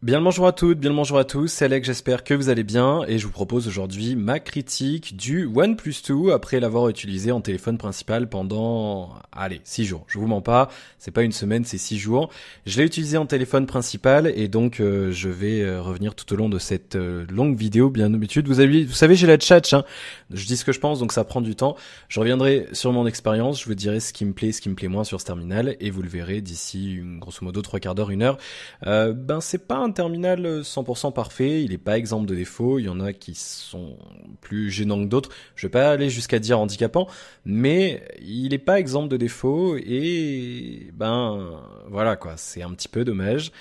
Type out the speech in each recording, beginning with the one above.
Bien le bonjour à toutes, bien le bonjour à tous, c'est Alex, j'espère que vous allez bien et je vous propose aujourd'hui ma critique du OnePlus 2 après l'avoir utilisé en téléphone principal pendant, 6 jours. Je vous mens pas, c'est pas une semaine, c'est 6 jours. Je l'ai utilisé en téléphone principal et donc je vais revenir tout au long de cette longue vidéo, bien d'habitude. Vous savez, j'ai la tchatch, hein. Je dis ce que je pense, donc ça prend du temps. Je reviendrai sur mon expérience, je vous dirai ce qui me plaît moins sur ce terminal et vous le verrez d'ici grosso modo 3/4 d'heure, 1 heure. C'est pas un terminal 100% parfait, il est pas exempt de défauts, il y en a qui sont plus gênants que d'autres, je vais pas aller jusqu'à dire handicapant, mais il est pas exempt de défauts et voilà quoi, c'est un petit peu dommage.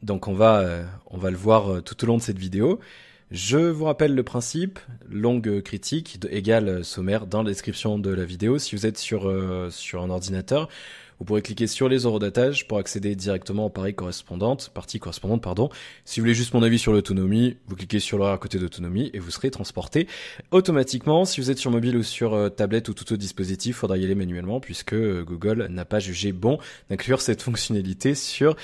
Donc on va le voir tout au long de cette vidéo. Je vous rappelle le principe, longue critique égale sommaire dans la description de la vidéo. Si vous êtes sur un ordinateur, vous pourrez cliquer sur les horodatage pour accéder directement aux parties correspondantes, Si vous voulez juste mon avis sur l'autonomie, vous cliquez sur l'horaire à côté d'autonomie et vous serez transporté automatiquement. Si vous êtes sur mobile ou sur tablette ou tout autre dispositif, il faudra y aller manuellement puisque Google n'a pas jugé bon d'inclure cette fonctionnalité sur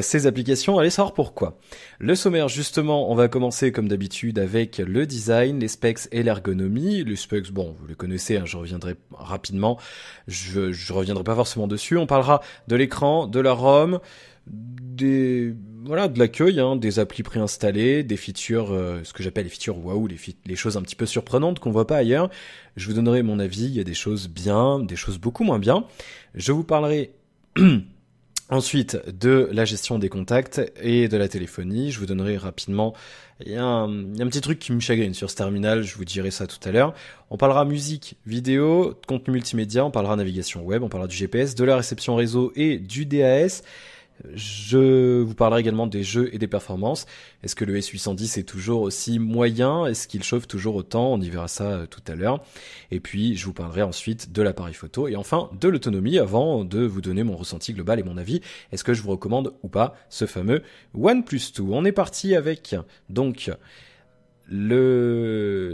ces applications. Allez savoir pourquoi. Le sommaire, justement, on va commencer comme d'habitude avec le design, les specs et l'ergonomie. Les specs, bon, vous les connaissez, hein, je reviendrai rapidement. Je reviendrai pas forcément dessus. On parlera de l'écran, de la ROM, de l'accueil, hein, des applis préinstallées, des features, ce que j'appelle les features waouh, les choses un petit peu surprenantes qu'on voit pas ailleurs. Je vous donnerai mon avis. Il y a des choses bien, des choses beaucoup moins bien. Je vous parlerai ensuite de la gestion des contacts et de la téléphonie. Je vous donnerai rapidement, il y a un petit truc qui me chagrine sur ce terminal, je vous dirai ça tout à l'heure. On parlera musique, vidéo, contenu multimédia, on parlera navigation web, on parlera du GPS, de la réception réseau et du DAS. Je vous parlerai également des jeux et des performances. Est-ce que le S810 est toujours aussi moyen? Est-ce qu'il chauffe toujours autant? On y verra ça tout à l'heure. Et puis, je vous parlerai ensuite de l'appareil photo et enfin de l'autonomie avant de vous donner mon ressenti global et mon avis. Est-ce que je vous recommande ou pas ce fameux OnePlus 2? On est parti avec donc le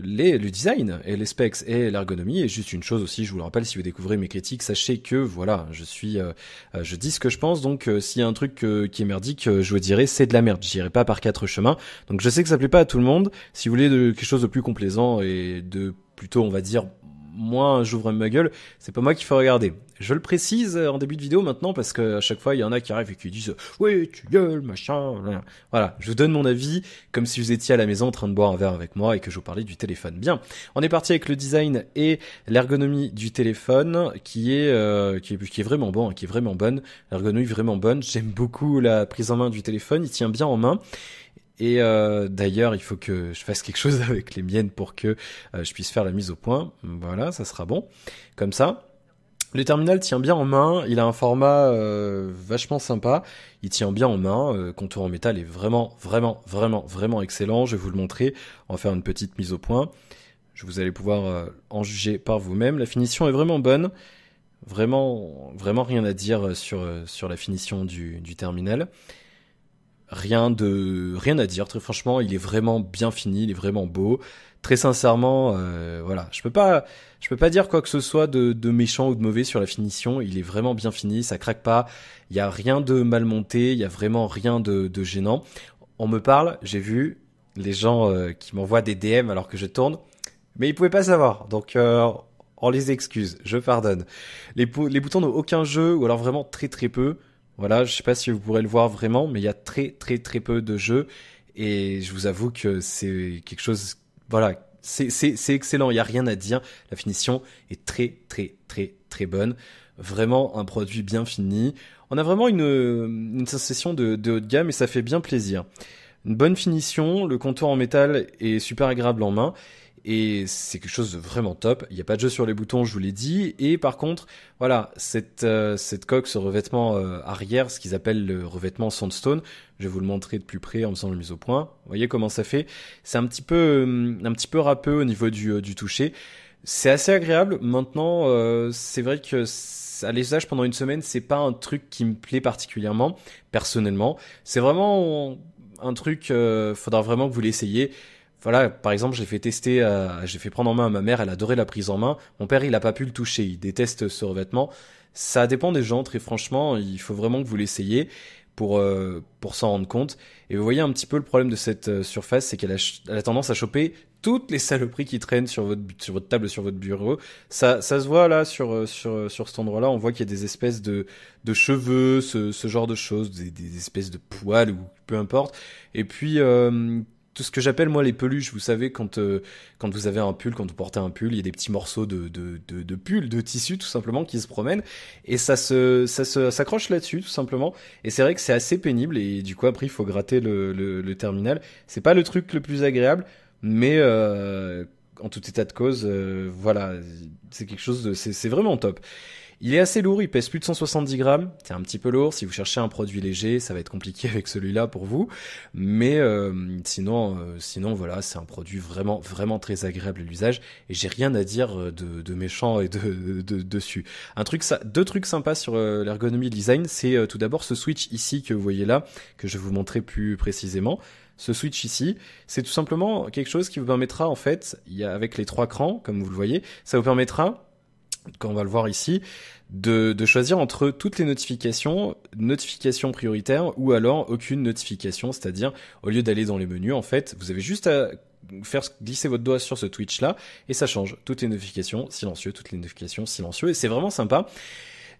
design et les specs et l'ergonomie. Et juste une chose aussi, je vous le rappelle, si vous découvrez mes critiques, sachez que voilà, je dis ce que je pense, donc s'il y a un truc qui est merdique, je vous dirai c'est de la merde, j'irai pas par 4 chemins. Donc je sais que ça plaît pas à tout le monde. Si vous voulez quelque chose de plus complaisant et de plutôt, on va dire, moins j'ouvre ma gueule, c'est pas moi qui faut regarder. Je le précise en début de vidéo maintenant parce que à chaque fois il y en a qui arrivent et qui disent oui tu gueules machin. Voilà, je vous donne mon avis comme si vous étiez à la maison en train de boire un verre avec moi et que je vous parlais du téléphone. Bien, on est parti avec le design et l'ergonomie du téléphone qui est vraiment bon, qui est vraiment bonne. L'ergonomie vraiment bonne. J'aime beaucoup la prise en main du téléphone, il tient bien en main. Et d'ailleurs, il faut que je fasse quelque chose avec les miennes pour que je puisse faire la mise au point. Voilà, ça sera bon. Comme ça. Le terminal tient bien en main. Il a un format vachement sympa. Il tient bien en main. Contour en métal est vraiment, vraiment, vraiment, vraiment excellent. Je vais vous le montrer. On va faire une petite mise au point. Vous allez pouvoir en juger par vous-même. La finition est vraiment bonne. Vraiment, vraiment rien à dire sur la finition du terminal. Rien à dire, très franchement, il est vraiment bien fini, il est vraiment beau. Très sincèrement, voilà, je peux pas dire quoi que ce soit de méchant ou de mauvais sur la finition. Il est vraiment bien fini, ça craque pas. Il y a rien de mal monté, il y a vraiment rien de gênant. On me parle, j'ai vu les gens qui m'envoient des DM alors que je tourne, mais ils pouvaient pas savoir. Donc on les excuse, je pardonne. Les boutons n'ont aucun jeu ou alors vraiment très très peu. Voilà, je sais pas si vous pourrez le voir vraiment, mais il y a très très très peu de jeux et je vous avoue que c'est quelque chose, voilà, c'est excellent, il y a rien à dire. La finition est très très très très bonne, vraiment un produit bien fini. On a vraiment une sensation de haut de gamme et ça fait bien plaisir. Une bonne finition, le contour en métal est super agréable en main. Et c'est quelque chose de vraiment top. Il n'y a pas de jeu sur les boutons, je vous l'ai dit. Et par contre, voilà, cette coque, ce revêtement arrière, ce qu'ils appellent le revêtement Sandstone, je vais vous le montrer de plus près en faisant la mise au point. Vous voyez comment ça fait? C'est un petit peu râpeux au niveau du toucher. C'est assez agréable. Maintenant, c'est vrai que à l'usage pendant une semaine, c'est pas un truc qui me plaît particulièrement, personnellement. C'est vraiment un truc, faudra vraiment que vous l'essayiez. Voilà, par exemple, j'ai fait prendre en main à ma mère, elle adorait la prise en main. Mon père, il a pas pu le toucher, il déteste ce revêtement. Ça dépend des gens, très franchement, il faut vraiment que vous l'essayiez. pour s'en rendre compte. Et vous voyez un petit peu le problème de cette surface, c'est elle a tendance à choper toutes les saloperies qui traînent sur votre table, sur votre bureau. Ça se voit là sur cet endroit-là. On voit qu'il y a des espèces de cheveux, ce genre de choses, des espèces de poils ou peu importe. Et puis tout ce que j'appelle moi les peluches. Vous savez quand vous avez un pull, quand vous portez un pull, il y a des petits morceaux de pull, de tissu tout simplement qui se promènent et ça s'accroche là-dessus tout simplement. Et c'est vrai que c'est assez pénible et du coup après il faut gratter le terminal. C'est pas le truc le plus agréable. Mais en tout état de cause, voilà, c'est quelque chose c'est vraiment top. Il est assez lourd, il pèse plus de 170 grammes, c'est un petit peu lourd. Si vous cherchez un produit léger, ça va être compliqué avec celui-là pour vous. Mais sinon voilà, c'est un produit vraiment vraiment très agréable à l'usage et j'ai rien à dire de méchant et dessus. Deux trucs sympas sur l'ergonomie design, c'est tout d'abord ce switch ici que vous voyez là, que je vais vous montrer plus précisément. Ce switch ici, c'est tout simplement quelque chose qui vous permettra, en fait, avec les 3 crans, comme vous le voyez, ça vous permettra, quand on va le voir ici, de choisir entre toutes les notifications prioritaires ou alors aucune notification, c'est-à-dire, au lieu d'aller dans les menus, en fait, vous avez juste à faire glisser votre doigt sur ce Twitch là et ça change toutes les notifications silencieux, et c'est vraiment sympa.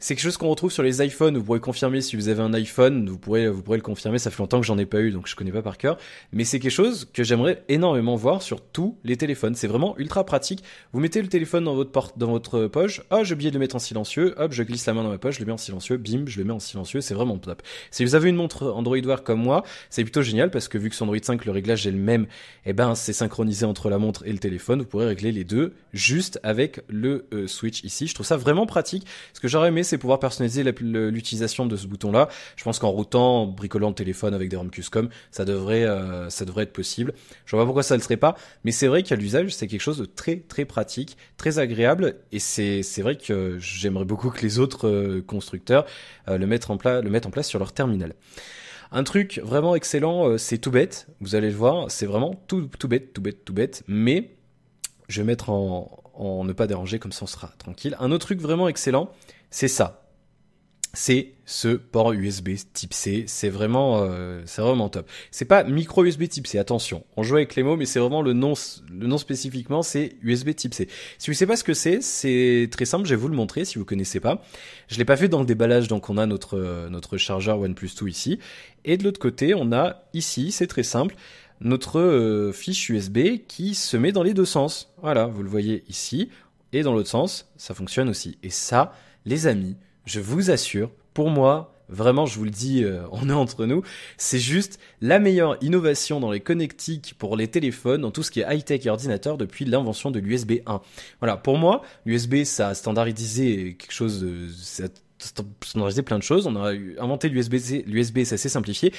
C'est quelque chose qu'on retrouve sur les iPhones. Vous pourrez confirmer si vous avez un iPhone, vous pourrez le confirmer. Ça fait longtemps que j'en ai pas eu, donc je connais pas par cœur. Mais c'est quelque chose que j'aimerais énormément voir sur tous les téléphones. C'est vraiment ultra pratique. Vous mettez le téléphone dans votre poche. Ah, j'ai oublié de le mettre en silencieux. Hop, je glisse la main dans ma poche, je le mets en silencieux. Bim, je le mets en silencieux. C'est vraiment top. Si vous avez une montre Android Wear comme moi, c'est plutôt génial parce que vu que sur Android 5 le réglage est le même, eh ben c'est synchronisé entre la montre et le téléphone. Vous pourrez régler les deux juste avec le switch ici. Je trouve ça vraiment pratique. Ce que j'aurais aimé, c'est pouvoir personnaliser l'utilisation de ce bouton-là. Je pense qu'en routant, en bricolant le téléphone avec des ROM custom, ça devrait être possible. Je vois pas pourquoi ça le serait pas, mais c'est vrai qu'à l'usage, c'est quelque chose de très très pratique, très agréable, et c'est vrai que j'aimerais beaucoup que les autres constructeurs le mettent en place sur leur terminal. Un truc vraiment excellent, c'est tout bête. Vous allez le voir, c'est vraiment tout bête, mais je vais mettre en ne pas déranger, comme ça on sera tranquille. Un autre truc vraiment excellent, c'est ça. C'est ce port USB type C. C'est vraiment top. C'est pas micro USB type C, attention. On joue avec les mots, mais c'est vraiment le nom spécifiquement, c'est USB type C. Si vous savez pas ce que c'est très simple, je vais vous le montrer si vous connaissez pas. Je l'ai pas fait dans le déballage, donc on a notre chargeur OnePlus 2 ici. Et de l'autre côté, on a ici, c'est très simple, notre fiche USB qui se met dans les deux sens. Voilà, vous le voyez ici. Et dans l'autre sens, ça fonctionne aussi. Et ça, les amis, je vous assure, pour moi, vraiment, je vous le dis, on est entre nous, c'est juste la meilleure innovation dans les connectiques pour les téléphones, dans tout ce qui est high-tech et ordinateur depuis l'invention de l'USB 1. Voilà, pour moi, l'USB, ça a standardisé quelque chose, ça a standardisé plein de choses. On a inventé l'USB, ça s'est simplifié.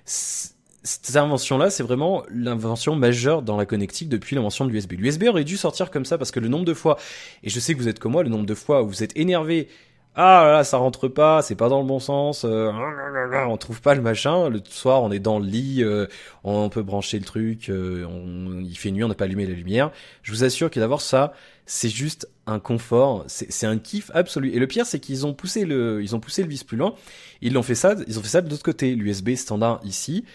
Cette invention-là, c'est vraiment l'invention majeure dans la connectique depuis l'invention de l'USB. L'USB aurait dû sortir comme ça parce que le nombre de fois, et je sais que vous êtes comme moi, le nombre de fois où vous êtes énervé, ah là, ça rentre pas, c'est pas dans le bon sens, on trouve pas le machin, le soir on est dans le lit, on peut brancher le truc, il fait nuit, on n'a pas allumé la lumière. Je vous assure que d'avoir ça, c'est juste un confort, c'est un kiff absolu. Et le pire, c'est qu'ils ont poussé le vice plus loin, ils ont fait ça de l'autre côté, l'USB standard ici.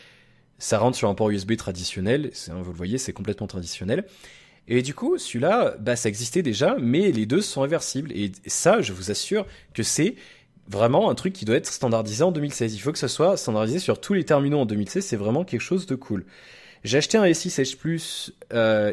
Ça rentre sur un port USB traditionnel, vous le voyez, c'est complètement traditionnel. Et du coup, celui-là, ça existait déjà, mais les deux sont réversibles. Et ça, je vous assure que c'est vraiment un truc qui doit être standardisé en 2016. Il faut que ça soit standardisé sur tous les terminaux en 2016, c'est vraiment quelque chose de cool. J'ai acheté un S6 Plus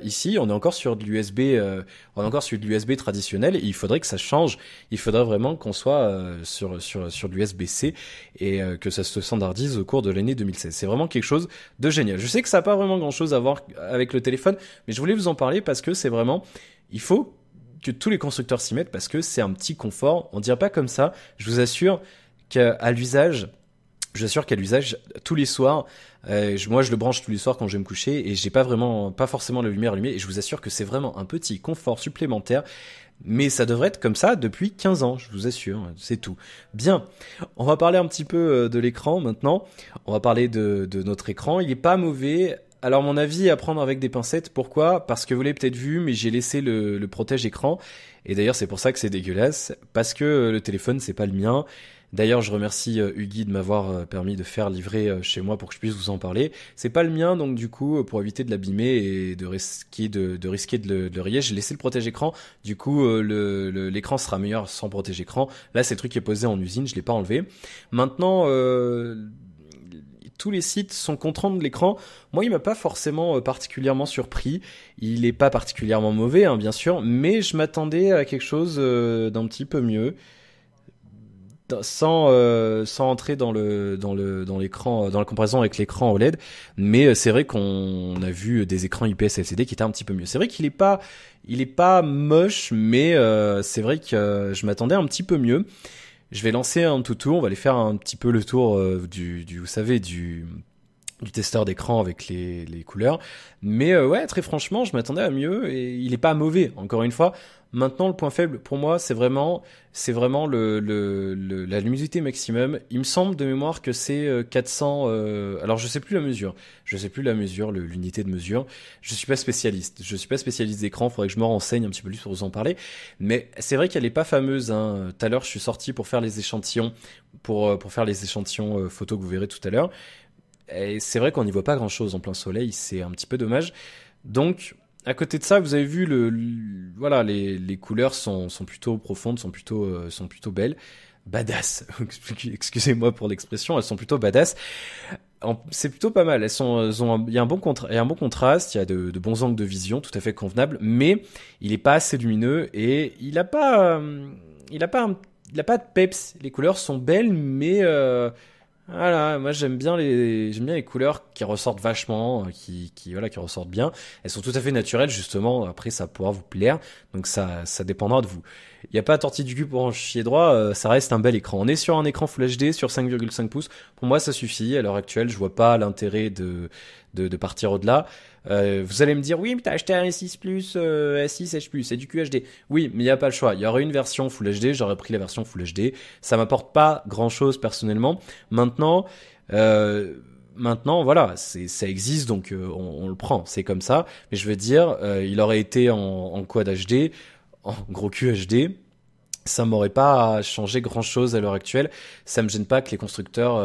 ici, on est encore sur de l'USB traditionnel et il faudrait que ça change. Il faudrait vraiment qu'on soit sur de l'USB-C et que ça se standardise au cours de l'année 2016. C'est vraiment quelque chose de génial. Je sais que ça n'a pas vraiment grand-chose à voir avec le téléphone, mais je voulais vous en parler parce que c'est vraiment, il faut que tous les constructeurs s'y mettent parce que c'est un petit confort. On dirait pas comme ça. Je vous assure qu'à l'usage, tous les soirs, moi je le branche tous les soirs quand je vais me coucher et j'ai pas forcément la lumière allumée et je vous assure que c'est vraiment un petit confort supplémentaire. Mais ça devrait être comme ça depuis 15 ans, je vous assure, c'est tout. Bien, on va parler un petit peu de l'écran maintenant. On va parler de notre écran. Il est pas mauvais. Alors mon avis à prendre avec des pincettes, pourquoi ? Parce que vous l'avez peut-être vu, mais j'ai laissé le protège écran. Et d'ailleurs c'est pour ça que c'est dégueulasse, parce que le téléphone c'est pas le mien. D'ailleurs, je remercie Huggy de m'avoir permis de faire livrer chez moi pour que je puisse vous en parler. C'est pas le mien, donc du coup, pour éviter de l'abîmer et de risquer de le rayer, j'ai laissé le protège-écran. Du coup, l'écran sera meilleur sans protège-écran. Là, c'est le truc qui est posé en usine, je l'ai pas enlevé. Maintenant, tous les sites sont contents de l'écran. Moi, il m'a pas forcément particulièrement surpris. Il est pas particulièrement mauvais, hein, bien sûr, mais je m'attendais à quelque chose d'un petit peu mieux sans entrer dans l'écran dans la comparaison avec l'écran OLED, mais c'est vrai qu'on a vu des écrans IPS LCD qui étaient un petit peu mieux. C'est vrai qu'il est pas moche, mais c'est vrai que je m'attendais un petit peu mieux. Je vais lancer un tout tour, on va aller faire un petit peu le tour du vous savez du testeur d'écran avec les couleurs. Mais ouais, très franchement, je m'attendais à mieux et il est pas mauvais, encore une fois. Maintenant, le point faible pour moi, c'est vraiment la luminosité maximum. Il me semble de mémoire que c'est 400. Alors, je sais plus la mesure, l'unité de mesure. Je suis pas spécialiste d'écran. Faudrait que je me renseigne un petit peu plus pour vous en parler. Mais c'est vrai qu'elle est pas fameuse. Hein. Tout à l'heure, je suis sorti pour faire les échantillons, pour faire les échantillons photos que vous verrez tout à l'heure. Et c'est vrai qu'on n'y voit pas grand-chose en plein soleil, c'est un petit peu dommage. Donc, à côté de ça, vous avez vu voilà, les couleurs sont plutôt profondes, sont plutôt belles, badass. Excusez-moi pour l'expression, elles sont plutôt badass. C'est plutôt pas mal. Il y a il y a un bon contraste, il y a de bons angles de vision, tout à fait convenables, mais il est pas assez lumineux et il a pas de peps. Les couleurs sont belles, mais voilà, moi j'aime bien les couleurs qui ressortent vachement, voilà, qui ressortent bien. Elles sont tout à fait naturelles justement. Après, ça pourra vous plaire, donc ça dépendra de vous. Il n'y a pas tortille du cul pour en chier droit. Ça reste un bel écran. On est sur un écran Full HD sur 5,5 pouces. Pour moi, ça suffit. À l'heure actuelle, je vois pas l'intérêt de partir au-delà. Vous allez me dire, oui, mais t'as acheté un S6 Plus, S6 H Plus, c'est du QHD. Oui, mais il n'y a pas le choix. Il y aurait une version Full HD, j'aurais pris la version Full HD. Ça m'apporte pas grand-chose personnellement. Maintenant, voilà, ça existe, donc on le prend. C'est comme ça. Mais je veux dire, il aurait été en Quad HD, en gros QHD. Ça m'aurait pas changé grand chose à l'heure actuelle. Ça me gêne pas que les constructeurs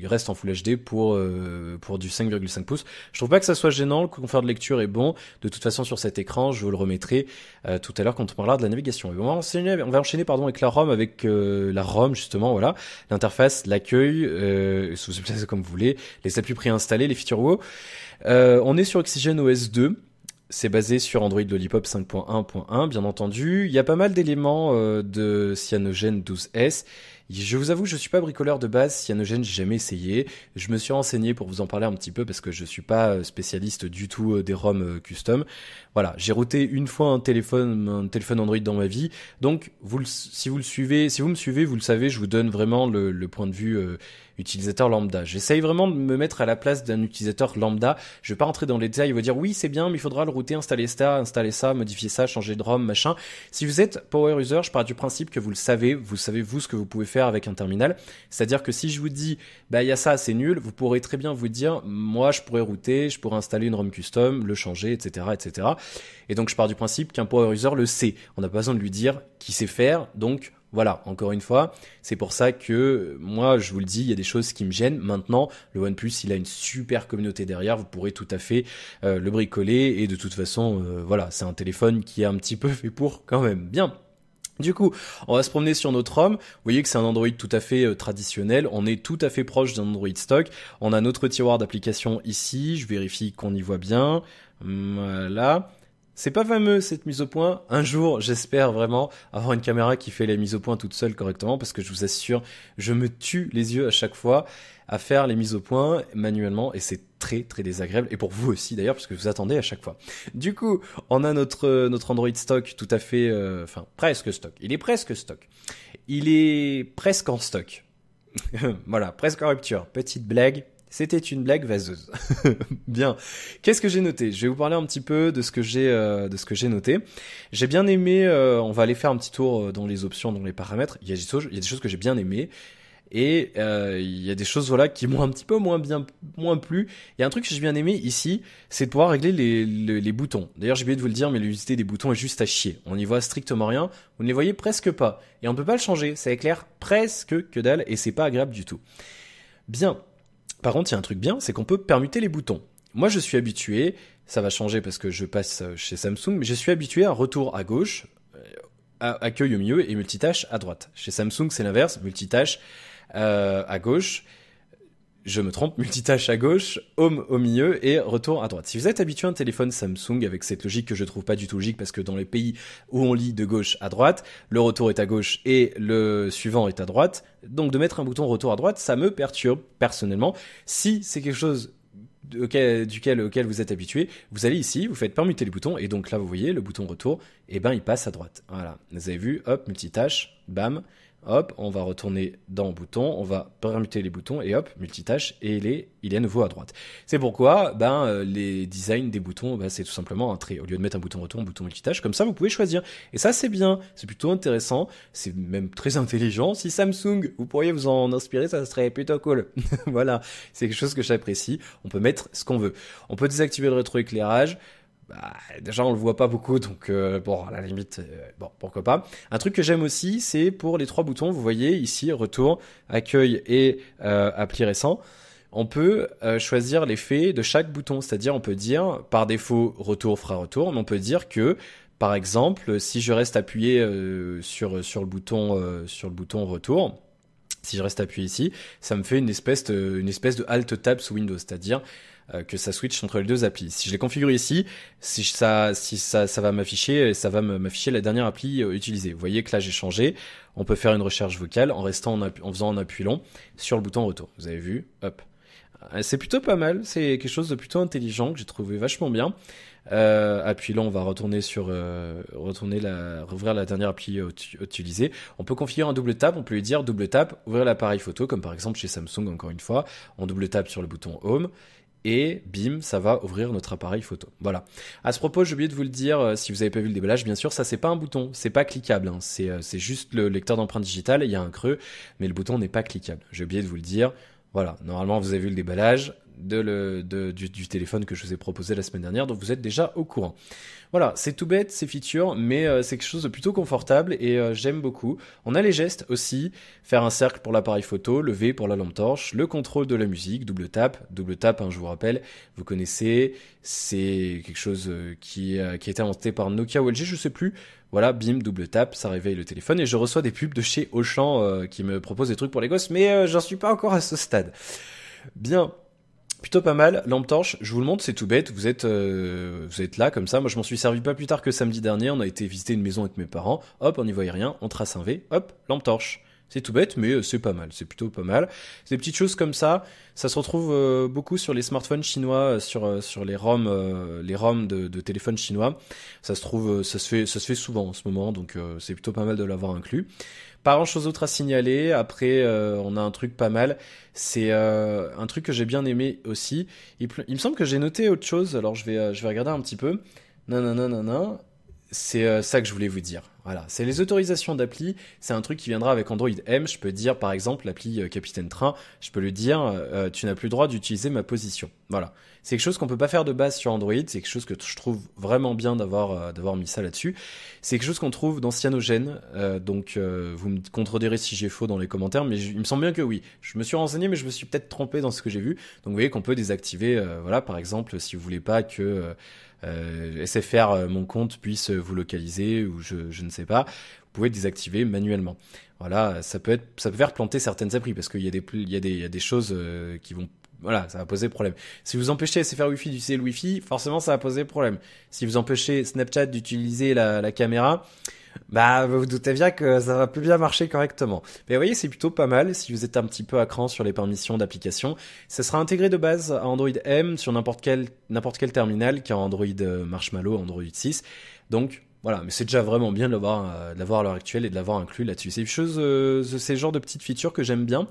restent en Full HD pour du 5,5 pouces. Je trouve pas que ça soit gênant. Le confort de lecture est bon. De toute façon, sur cet écran, je vous le remettrai tout à l'heure quand on parlera de la navigation. Et on va enchaîner avec la ROM, la ROM justement, voilà, l'interface, l'accueil, si vous appelez ça comme vous voulez, les appuis préinstallés, les features WoW. On est sur Oxygen OS 2. C'est basé sur Android Lollipop 5.1.1, bien entendu. Il y a pas mal d'éléments de Cyanogen 12S. Je vous avoue, je suis pas bricoleur de base. Cyanogen, j'ai jamais essayé. Je me suis renseigné pour vous en parler un petit peu parce que je suis pas spécialiste du tout des ROM custom. Voilà, j'ai routé une fois un téléphone Android dans ma vie. Donc, si vous me suivez, vous le savez, je vous donne vraiment le point de vue utilisateur lambda. J'essaye vraiment de me mettre à la place d'un utilisateur lambda. Je vais pas rentrer dans les détails et vous dire oui c'est bien mais il faudra le router, installer ça, modifier ça, changer de ROM, machin. Si vous êtes power user, je pars du principe que vous savez vous ce que vous pouvez faire avec un terminal. C'est-à-dire que si je vous dis bah il y a ça, c'est nul, vous pourrez très bien vous dire moi je pourrais router, je pourrais installer une ROM custom, le changer, etc. Et donc je pars du principe qu'un power user le sait. On n'a pas besoin de lui dire qu'il sait faire, donc voilà, encore une fois, c'est pour ça que moi, je vous le dis, il y a des choses qui me gênent. Maintenant, le OnePlus, il a une super communauté derrière, vous pourrez tout à fait le bricoler et de toute façon, voilà, c'est un téléphone qui est un petit peu fait pour quand même. Bien. Du coup, on va se promener sur notre ROM. Vous voyez que c'est un Android tout à fait traditionnel. On est tout à fait proche d'un Android stock. On a notre tiroir d'applications ici. Je vérifie qu'on y voit bien. Voilà. C'est pas fameux cette mise au point. Un jour, j'espère vraiment avoir une caméra qui fait la mise au point toute seule correctement parce que je vous assure, je me tue les yeux à chaque fois à faire les mises au point manuellement et c'est très très désagréable et pour vous aussi d'ailleurs parce que vous attendez à chaque fois. Du coup, on a notre Android stock tout à fait presque stock. Il est presque stock. Il est presque en stock. Voilà, presque en rupture. Petite blague. C'était une blague vaseuse. Bien. Qu'est-ce que j'ai noté? Je vais vous parler un petit peu de ce que j'ai noté. J'ai bien aimé. On va aller faire un petit tour dans les options, dans les paramètres. Il y a des choses que j'ai bien aimé. Et il y a des choses voilà qui m'ont un petit peu moins plu. Il y a un truc que j'ai bien aimé ici, c'est de pouvoir régler les boutons. D'ailleurs j'ai oublié de vous le dire, mais l'utilité des boutons est juste à chier. On n'y voit strictement rien, vous ne les voyez presque pas. Et on ne peut pas le changer, ça éclaire presque que dalle et c'est pas agréable du tout. Bien. Par contre, il y a un truc bien, c'est qu'on peut permuter les boutons. Moi, je suis habitué, ça va changer parce que je passe chez Samsung, mais je suis habitué à retour à gauche, accueil au milieu et multitâche à droite. Chez Samsung, c'est l'inverse, multitâche à gauche, je me trompe, multitâche à gauche, home au milieu et retour à droite. Si vous êtes habitué à un téléphone Samsung avec cette logique que je trouve pas du tout logique parce que dans les pays où on lit de gauche à droite, le retour est à gauche et le suivant est à droite, donc de mettre un bouton retour à droite, ça me perturbe personnellement. Si c'est quelque chose auquel vous êtes habitué, vous allez ici, vous faites permuter les boutons et donc là vous voyez le bouton retour, et ben il passe à droite. Voilà, vous avez vu, hop, multitâche, bam. Hop, on va retourner dans bouton, on va permuter les boutons et hop, multitâche et il est à nouveau à droite. C'est pourquoi les designs des boutons, c'est tout simplement un trait. Au lieu de mettre un bouton retour, un bouton multitâche, comme ça vous pouvez choisir. Et ça c'est bien, c'est plutôt intéressant, c'est même très intelligent. Si Samsung, vous pourriez vous en inspirer, ça serait plutôt cool. Voilà, c'est quelque chose que j'apprécie. On peut mettre ce qu'on veut. On peut désactiver le rétroéclairage. Déjà on le voit pas beaucoup donc bon à la limite bon pourquoi pas. Un truc que j'aime aussi c'est pour les trois boutons, vous voyez ici retour, accueil et appli récent. On peut choisir l'effet de chaque bouton, c'est-à-dire on peut dire par défaut retour fera retour, mais on peut dire que par exemple si je reste appuyé sur le bouton retour, si je reste appuyé ici, ça me fait une espèce de alt tab sous Windows, c'est-à-dire que ça switch entre les deux applis. Si je les configure ici, ça va m'afficher la dernière appli utilisée. Vous voyez que là j'ai changé. On peut faire une recherche vocale en faisant un appui long sur le bouton retour. Vous avez vu, hop. C'est plutôt pas mal. C'est quelque chose de plutôt intelligent que j'ai trouvé vachement bien. Appui long, on va retourner rouvrir la dernière appli utilisée. On peut configurer un double tap. On peut lui dire double tap, ouvrir l'appareil photo, comme par exemple chez Samsung encore une fois. On double tap sur le bouton home. Et bim, ça va ouvrir notre appareil photo. Voilà. À ce propos, j'ai oublié de vous le dire, si vous avez pas vu le déballage, bien sûr, ça c'est pas un bouton, c'est pas cliquable, hein. C'est juste le lecteur d'empreintes digitales, il y a un creux, mais le bouton n'est pas cliquable. J'ai oublié de vous le dire. Voilà. Normalement, vous avez vu le déballage du téléphone que je vous ai proposé la semaine dernière, donc vous êtes déjà au courant. Voilà, c'est tout bête, ces features, mais c'est quelque chose de plutôt confortable et j'aime beaucoup. On a les gestes aussi, faire un cercle pour l'appareil photo, le V pour la lampe torche, le contrôle de la musique, double tap, hein, je vous rappelle, vous connaissez, c'est quelque chose qui a été inventé par Nokia ou LG, je sais plus. Voilà, bim, double tap, ça réveille le téléphone et je reçois des pubs de chez Auchan qui me proposent des trucs pour les gosses, mais j'en suis pas encore à ce stade. Bien. Plutôt pas mal, lampe torche, je vous le montre, c'est tout bête, vous êtes là comme ça, moi je m'en suis servi pas plus tard que samedi dernier, on a été visiter une maison avec mes parents, hop, on n'y voyait rien, on trace un V, hop, lampe torche. C'est tout bête, mais c'est pas mal, c'est plutôt pas mal. C'est des petites choses comme ça se retrouve beaucoup sur les smartphones chinois, sur les ROM de téléphones chinois. Ça se fait souvent en ce moment, donc c'est plutôt pas mal de l'avoir inclus. Pas grand chose d'autre à signaler. Après, on a un truc pas mal. C'est un truc que j'ai bien aimé aussi. Il me semble que j'ai noté autre chose. Alors je vais regarder un petit peu. Non. C'est ça que je voulais vous dire. Voilà, c'est les autorisations d'appli. C'est un truc qui viendra avec Android M. Je peux dire par exemple l'appli Capitaine Train. Je peux lui dire tu n'as plus le droit d'utiliser ma position. Voilà, c'est quelque chose qu'on peut pas faire de base sur Android. C'est quelque chose que je trouve vraiment bien d'avoir mis ça là-dessus. C'est quelque chose qu'on trouve dans Cyanogen. Donc vous me contredirez si j'ai faux dans les commentaires, mais il me semble bien que oui. Je me suis renseigné, mais je me suis peut-être trompé dans ce que j'ai vu. Donc vous voyez qu'on peut désactiver. Voilà, par exemple, si vous voulez pas que SFR mon compte puisse vous localiser ou je ne sais pas, vous pouvez désactiver manuellement. Voilà, ça peut faire planter certaines applis parce qu'il y a des choses qui vont, voilà, ça va poser problème. Si vous empêchez SFR Wi-Fi d'utiliser le Wi-Fi, forcément ça va poser problème. Si vous empêchez Snapchat d'utiliser la caméra, vous vous doutez bien que ça va plus bien marcher correctement. Mais vous voyez, c'est plutôt pas mal si vous êtes un petit peu à cran sur les permissions d'application. Ça sera intégré de base à Android M sur n'importe quel terminal qui a Android Marshmallow, Android 6. Donc voilà, mais c'est déjà vraiment bien de l'avoir à l'heure actuelle et de l'avoir inclus là-dessus. C'est c'est le genre de petites features que j'aime bien.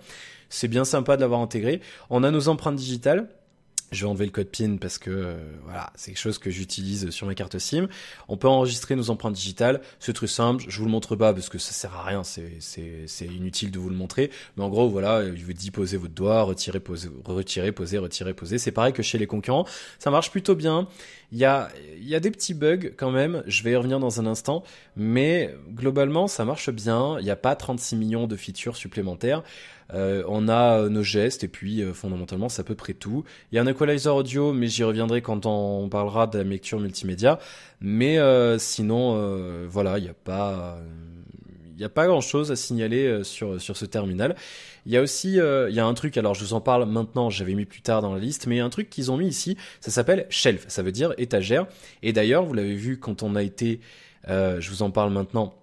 C'est bien sympa de l'avoir intégré. On a nos empreintes digitales. Je vais enlever le code PIN parce que voilà, c'est quelque chose que j'utilise sur ma carte SIM. On peut enregistrer nos empreintes digitales, c'est très simple. Je vous le montre pas parce que ça sert à rien, c'est inutile de vous le montrer. Mais en gros, voilà, il vous dit poser votre doigt, retirer, poser, retirer, poser, retirer, poser. C'est pareil que chez les concurrents, ça marche plutôt bien. Il y a des petits bugs quand même. Je vais y revenir dans un instant, mais globalement, ça marche bien. Il n'y a pas 36 millions de features supplémentaires. On a nos gestes et puis fondamentalement c'est à peu près tout. Il y a un equalizer audio, mais j'y reviendrai quand on parlera de la lecture multimédia. Mais sinon, voilà, il y a pas grand chose à signaler sur ce terminal. Il y a aussi il y a un truc, alors je vous en parle maintenant, j'avais mis plus tard dans la liste, mais il y a un truc qu'ils ont mis ici, ça s'appelle shelf, ça veut dire étagère. Et d'ailleurs, vous l'avez vu quand on a été, je vous en parle maintenant.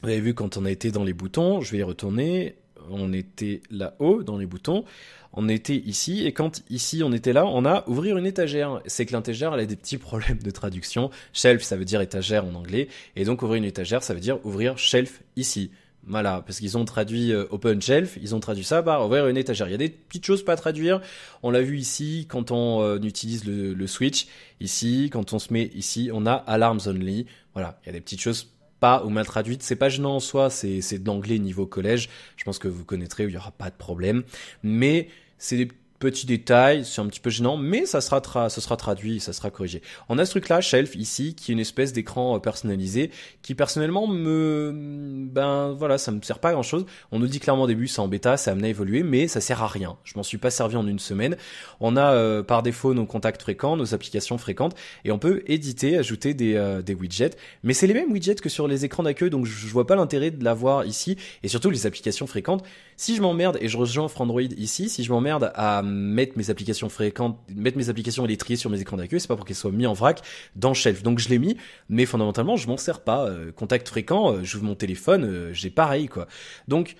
Vous avez vu quand on a été dans les boutons, je vais y retourner. On était là-haut dans les boutons, on était ici, et quand ici on était là, on a ouvrir une étagère. C'est que l'étagère, elle a des petits problèmes de traduction. Shelf, ça veut dire étagère en anglais, et donc ouvrir une étagère, ça veut dire ouvrir shelf ici. Voilà, parce qu'ils ont traduit open shelf, ils ont traduit ça par ouvrir une étagère. Il y a des petites choses pas à traduire. On l'a vu ici quand on utilise le switch. Ici, quand on se met ici, on a alarms only. Voilà, il y a des petites choses pas ou mal traduites. C'est pas gênant en soi, c'est de l'anglais niveau collège. Je pense que vous connaîtrez, il y aura pas de problème. Mais c'est des petits détails, c'est un petit peu gênant, mais ça sera traduit, ça sera corrigé. On a ce truc-là, Shelf, ici, qui est une espèce d'écran personnalisé, qui personnellement ben voilà, ça me sert pas à grand chose. On nous dit clairement au début, c'est en bêta, c'est amené à évoluer, mais ça sert à rien. Je m'en suis pas servi en une semaine. On a par défaut nos contacts fréquents, nos applications fréquentes, et on peut éditer, ajouter des widgets, mais c'est les mêmes widgets que sur les écrans d'accueil, donc je vois pas l'intérêt de l'avoir ici, et surtout les applications fréquentes. Si je m'emmerde, et je rejoins Frandroid ici, si je m'emmerde à mettre mes applications fréquentes, mettre mes applications et les trier sur mes écrans d'accueil, c'est pas pour qu'elles soient mis en vrac dans Shelf. Donc je l'ai mis, mais fondamentalement je m'en sers pas. Contact fréquent, j'ouvre mon téléphone, j'ai pareil quoi. Donc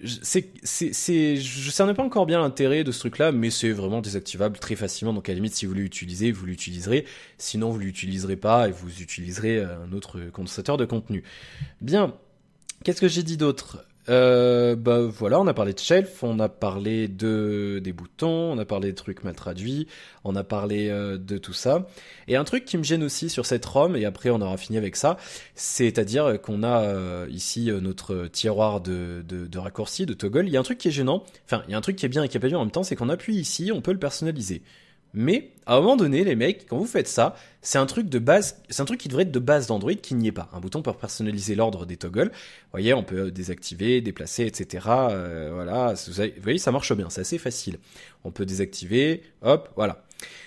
je cerne pas encore bien l'intérêt de ce truc-là, mais c'est vraiment désactivable très facilement. Donc à la limite, si vous l'utilisez, vous l'utiliserez. Sinon, vous l'utiliserez pas et vous utiliserez un autre condensateur de contenu. Bien. Qu'est-ce que j'ai dit d'autre? Bah voilà, on a parlé de shelf, on a parlé des boutons, on a parlé des trucs mal traduits, on a parlé de tout ça. Et un truc qui me gêne aussi sur cette ROM, et après on aura fini avec ça, c'est-à-dire qu'on a ici notre tiroir de raccourcis, de toggle. Il y a un truc qui est gênant, enfin il y a un truc qui est bien et qui est pas bien en même temps, c'est qu'on appuie ici, on peut le personnaliser. Mais à un moment donné, les mecs, quand vous faites ça, c'est un truc de base, c'est un truc qui devrait être de base d'Android qui n'y est pas. Un bouton pour personnaliser l'ordre des toggles. Vous voyez, on peut désactiver, déplacer, etc. Voilà, vous voyez, ça marche bien, c'est assez facile. On peut désactiver, hop, voilà.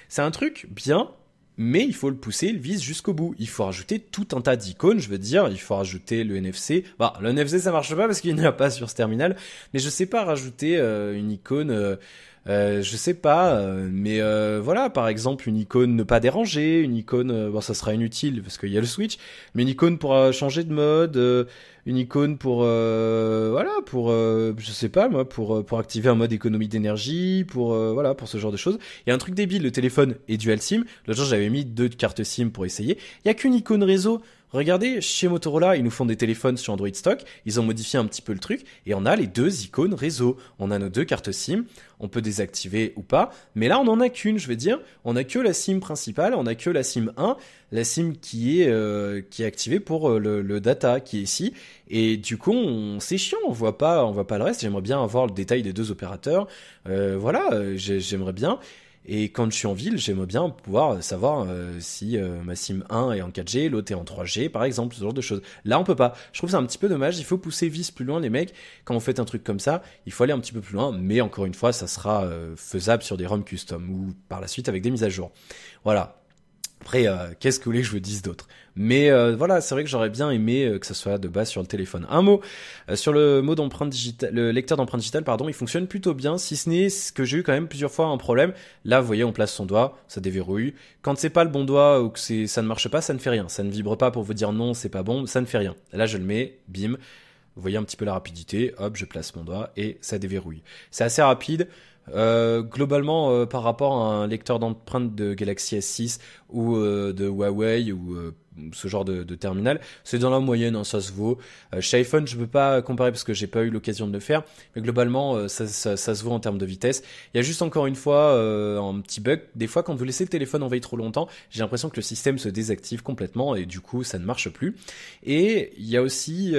C'est un truc bien, mais il faut le pousser, le vis jusqu'au bout. Il faut rajouter tout un tas d'icônes, je veux dire, il faut rajouter le NFC. Bah, le NFC ça marche pas parce qu'il n'y a pas sur ce terminal, mais je sais pas rajouter une icône. Je sais pas, mais voilà, par exemple une icône ne pas déranger, une icône, bon ça sera inutile parce qu'il y a le switch, mais une icône pour changer de mode, une icône pour voilà, pour je sais pas moi, pour activer un mode économie d'énergie, pour voilà, pour ce genre de choses. Il y a un truc débile, le téléphone est dual SIM. L'autre jour j'avais mis 2 cartes SIM pour essayer. Il y a qu'une icône réseau. Regardez, chez Motorola, ils nous font des téléphones sur Android stock, ils ont modifié un petit peu le truc, et on a les 2 icônes réseau. On a nos 2 cartes SIM, on peut désactiver ou pas, mais là on en a qu'une, je veux dire, on a que la SIM principale, on a que la SIM 1, la SIM qui est activée pour le data qui est ici, et du coup c'est chiant, on voit pas le reste. J'aimerais bien avoir le détail des 2 opérateurs, voilà, j'aimerais bien. Et quand je suis en ville, j'aimerais bien pouvoir savoir si ma SIM 1 est en 4G, l'autre est en 3G, par exemple, ce genre de choses. Là, on peut pas. Je trouve ça un petit peu dommage. Il faut pousser vis plus loin, les mecs. Quand vous faites un truc comme ça, il faut aller un petit peu plus loin. Mais encore une fois, ça sera faisable sur des ROM custom ou par la suite avec des mises à jour. Voilà. Après, qu'est-ce que vous voulez que je vous dise d'autre? Mais voilà, c'est vrai que j'aurais bien aimé que ça soit de base sur le téléphone. Un mot sur le mot d'empreinte digitale, le lecteur d'empreinte digitale, pardon, il fonctionne plutôt bien, si ce n'est ce que j'ai eu quand même plusieurs fois un problème. Là, vous voyez, on place son doigt, ça déverrouille. Quand c'est pas le bon doigt ou que ça ne marche pas, ça ne fait rien. Ça ne vibre pas pour vous dire non, c'est pas bon, ça ne fait rien. Là, je le mets, bim. Vous voyez un petit peu la rapidité, hop, je place mon doigt et ça déverrouille. C'est assez rapide. Globalement, par rapport à un lecteur d'empreintes de Galaxy S6 ou de Huawei ou ce genre de terminal. C'est dans la moyenne, hein, ça se vaut. Chez iPhone, je peux pas comparer parce que j'ai pas eu l'occasion de le faire, mais globalement, ça se vaut en termes de vitesse. Il y a juste encore une fois un petit bug. Des fois, quand vous laissez le téléphone en veille trop longtemps, j'ai l'impression que le système se désactive complètement et du coup, ça ne marche plus. Et il y a aussi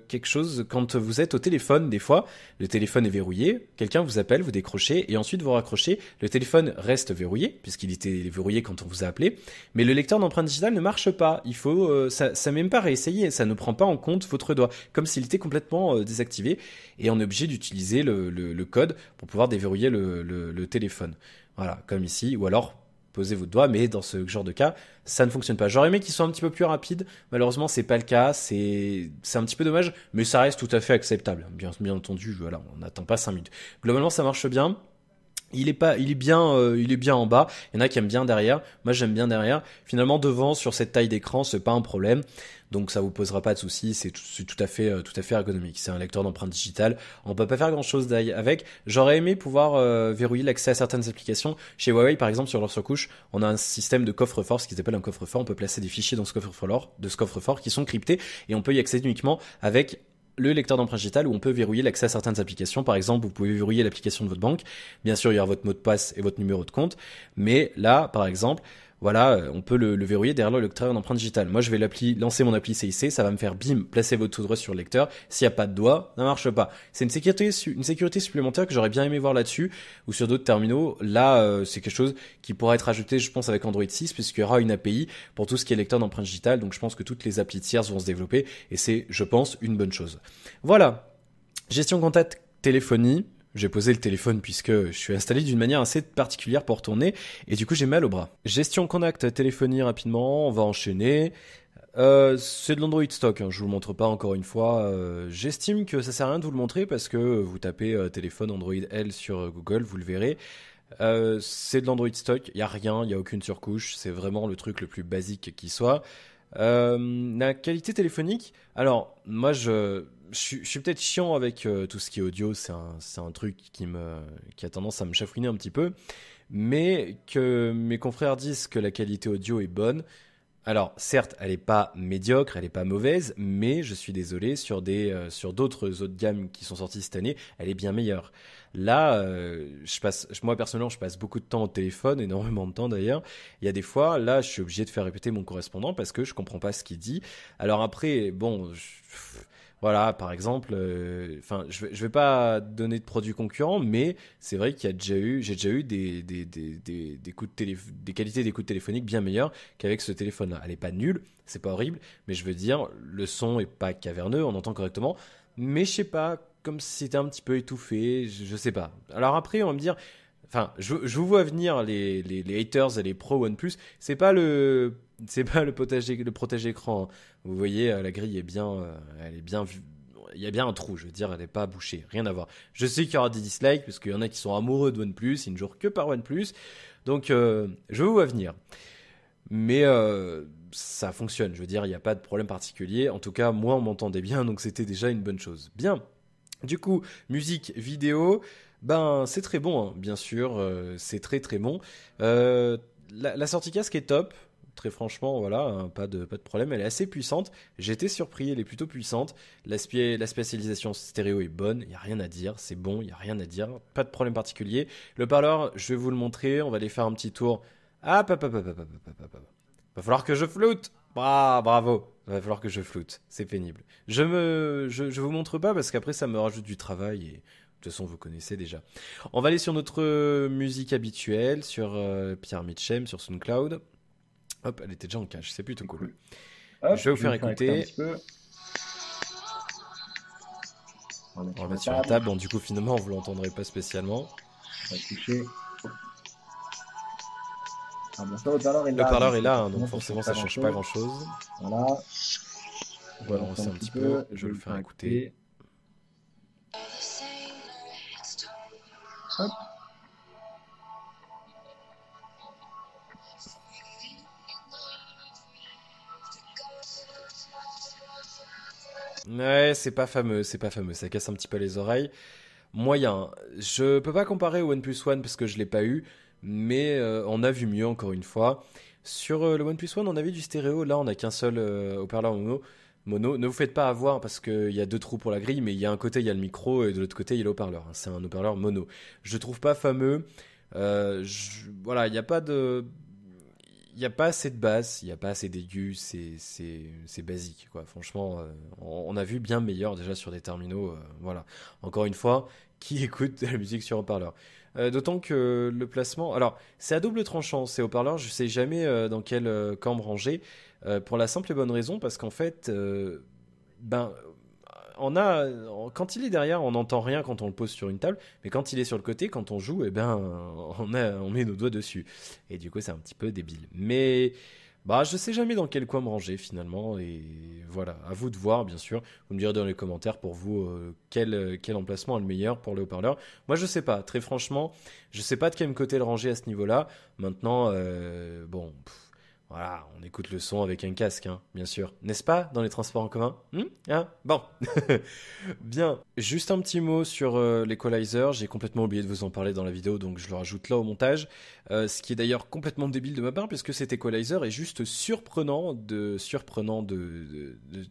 quelque chose quand vous êtes au téléphone, des fois, le téléphone est verrouillé, quelqu'un vous appelle, vous décrochez et ensuite vous raccrochez. Le téléphone reste verrouillé puisqu'il était verrouillé quand on vous a appelé, mais le lecteur d'empreinte digitale ne marche pas. Il faut, ça même pas réessayer, ça ne prend pas en compte votre doigt, comme s'il était complètement désactivé, et on est obligé d'utiliser le code pour pouvoir déverrouiller le téléphone. Voilà, comme ici, ou alors posez votre doigt, mais dans ce genre de cas, ça ne fonctionne pas. J'aurais aimé qu'il soit un petit peu plus rapide, malheureusement c'est pas le cas, c'est un petit peu dommage, mais ça reste tout à fait acceptable. Bien entendu, voilà, on n'attend pas 5 minutes. Globalement, ça marche bien. Il est bien en bas. Il y en a qui aiment bien derrière. Moi, j'aime bien derrière. Finalement, devant, sur cette taille d'écran, c'est pas un problème. Donc, ça vous posera pas de soucis. C'est tout à fait ergonomique. C'est un lecteur d'empreintes digitales. On peut pas faire grand chose avec. J'aurais aimé pouvoir verrouiller l'accès à certaines applications. Chez Huawei, par exemple, sur leur surcouche, on a un système de coffre-fort, ce qu'ils appellent un coffre-fort. On peut placer des fichiers dans ce coffre-fort qui sont cryptés et on peut y accéder uniquement avec le lecteur d'empreinte digitale où on peut verrouiller l'accès à certaines applications. Par exemple, vous pouvez verrouiller l'application de votre banque. Bien sûr, il y aura votre mot de passe et votre numéro de compte. Mais là, par exemple, voilà, on peut le verrouiller derrière le lecteur d'empreinte digitale. Moi, je vais lancer mon appli CIC, ça va me faire bim, placer votre tout droit sur le lecteur. S'il n'y a pas de doigt, ça ne marche pas. C'est une sécurité supplémentaire que j'aurais bien aimé voir là-dessus ou sur d'autres terminaux. Là, c'est quelque chose qui pourra être ajouté, je pense, avec Android 6 puisqu'il y aura une API pour tout ce qui est lecteur d'empreinte digitale. Donc, je pense que toutes les applis tierces vont se développer et c'est, je pense, une bonne chose. Voilà. Gestion contact téléphonie. J'ai posé le téléphone puisque je suis installé d'une manière assez particulière pour tourner et du coup j'ai mal au bras. Gestion contact téléphonie rapidement, on va enchaîner. C'est de l'Android stock, hein, je vous le montre pas encore une fois. J'estime que ça sert à rien de vous le montrer parce que vous tapez téléphone Android L sur Google, vous le verrez. C'est de l'Android stock, il y a rien, il y a aucune surcouche, c'est vraiment le truc le plus basique qui soit. La qualité téléphonique, alors moi je suis peut-être chiant avec tout ce qui est audio, c'est un truc qui a tendance à me chafouiner un petit peu, mais que mes confrères disent que la qualité audio est bonne. Alors certes, elle est pas médiocre, elle est pas mauvaise, mais je suis désolé sur d'autres autres gammes qui sont sorties cette année, elle est bien meilleure. Là, moi personnellement, je passe beaucoup de temps au téléphone, énormément de temps d'ailleurs. Il y a des fois, là, je suis obligé de faire répéter mon correspondant parce que je comprends pas ce qu'il dit. Alors après, bon, voilà, par exemple, enfin, je vais pas donner de produits concurrents, mais c'est vrai j'ai déjà eu des des qualités d'écoute téléphonique bien meilleures qu'avec ce téléphone-là. Elle est pas nulle, c'est pas horrible, mais je veux dire, le son est pas caverneux, on entend correctement, mais je sais pas, comme si c'était un petit peu étouffé, je sais pas. Alors après, on va me dire, enfin, je vous vois venir les haters et les pros OnePlus, c'est pas le protège écran, hein. Vous voyez, la grille est bien, elle est bien vue. Il y a bien un trou, je veux dire, elle n'est pas bouchée, rien à voir. Je sais qu'il y aura des dislikes, parce qu'il y en a qui sont amoureux de OnePlus, ils ne jouent que par OnePlus, donc je vous vois venir. Mais ça fonctionne, je veux dire, il n'y a pas de problème particulier. En tout cas, moi, on m'entendait bien, donc c'était déjà une bonne chose. Bien. Du coup, musique, vidéo, ben c'est très bon, hein, bien sûr, c'est très très bon. La sortie casque est top. Très franchement, voilà, hein, pas de problème. Elle est assez puissante. J'ai été surpris, elle est plutôt puissante. La spécialisation stéréo est bonne, il n'y a rien à dire. C'est bon, il n'y a rien à dire. Pas de problème particulier. Le parleur, je vais vous le montrer. On va aller faire un petit tour. Ah, va falloir que je floute. Bravo. Va falloir que je floute. C'est pénible. Je vous montre pas parce qu'après, ça me rajoute du travail et. De toute façon, vous connaissez déjà. On va aller sur notre musique habituelle, sur Pierre Mitchem, sur SoundCloud. Hop, elle était déjà en cache, c'est plutôt cool. Hop, je vais vous faire écouter. On va le mettre sur la table. Bon, du coup, finalement, vous l'entendrez pas spécialement. On va toucher. Ah, bon, le parleur est là, hein, donc forcément, ça change pas grand-chose. Voilà. On va lancer un petit peu. Je vais le faire écouter. Hop. Ouais, c'est pas fameux, ça casse un petit peu les oreilles. Moyen, je peux pas comparer au OnePlus One parce que je l'ai pas eu, mais on a vu mieux encore une fois. Sur le OnePlus One, on avait du stéréo. Là, on n'a qu'un seul haut-parleur mono. Ne vous faites pas avoir parce qu'il y a 2 trous pour la grille, mais il y a un côté, il y a le micro et de l'autre côté, il y a le haut-parleur. C'est un haut-parleur mono. Je le trouve pas fameux. Voilà, il n'y a pas de... Il n'y a pas assez de basse, il n'y a pas assez d'aigus, c'est basique, quoi. Franchement, on a vu bien meilleur déjà sur des terminaux. Voilà. Encore une fois, qui écoute de la musique sur haut-parleur? D'autant que le placement... Alors, c'est à double tranchant, ces haut-parleurs, je sais jamais dans quel cambre ranger, pour la simple et bonne raison, parce qu'en fait, ben, quand il est derrière, on n'entend rien quand on le pose sur une table, mais quand il est sur le côté, quand on joue, eh ben, on met nos doigts dessus. Et du coup, c'est un petit peu débile. Mais, bah, je sais jamais dans quel coin me ranger finalement, et voilà, à vous de voir, bien sûr. Vous me direz dans les commentaires pour vous quel emplacement est le meilleur pour le haut-parleur. Moi, je sais pas, très franchement, je sais pas de quel côté le ranger à ce niveau-là. Maintenant, bon. Voilà, on écoute le son avec un casque, hein, bien sûr. N'est-ce pas, dans les transports en commun? Hein. Bon. Bien. Juste un petit mot sur l'equalizer. J'ai complètement oublié de vous en parler dans la vidéo, donc je le rajoute là au montage. Ce qui est d'ailleurs complètement débile de ma part, puisque cet equalizer est juste surprenant de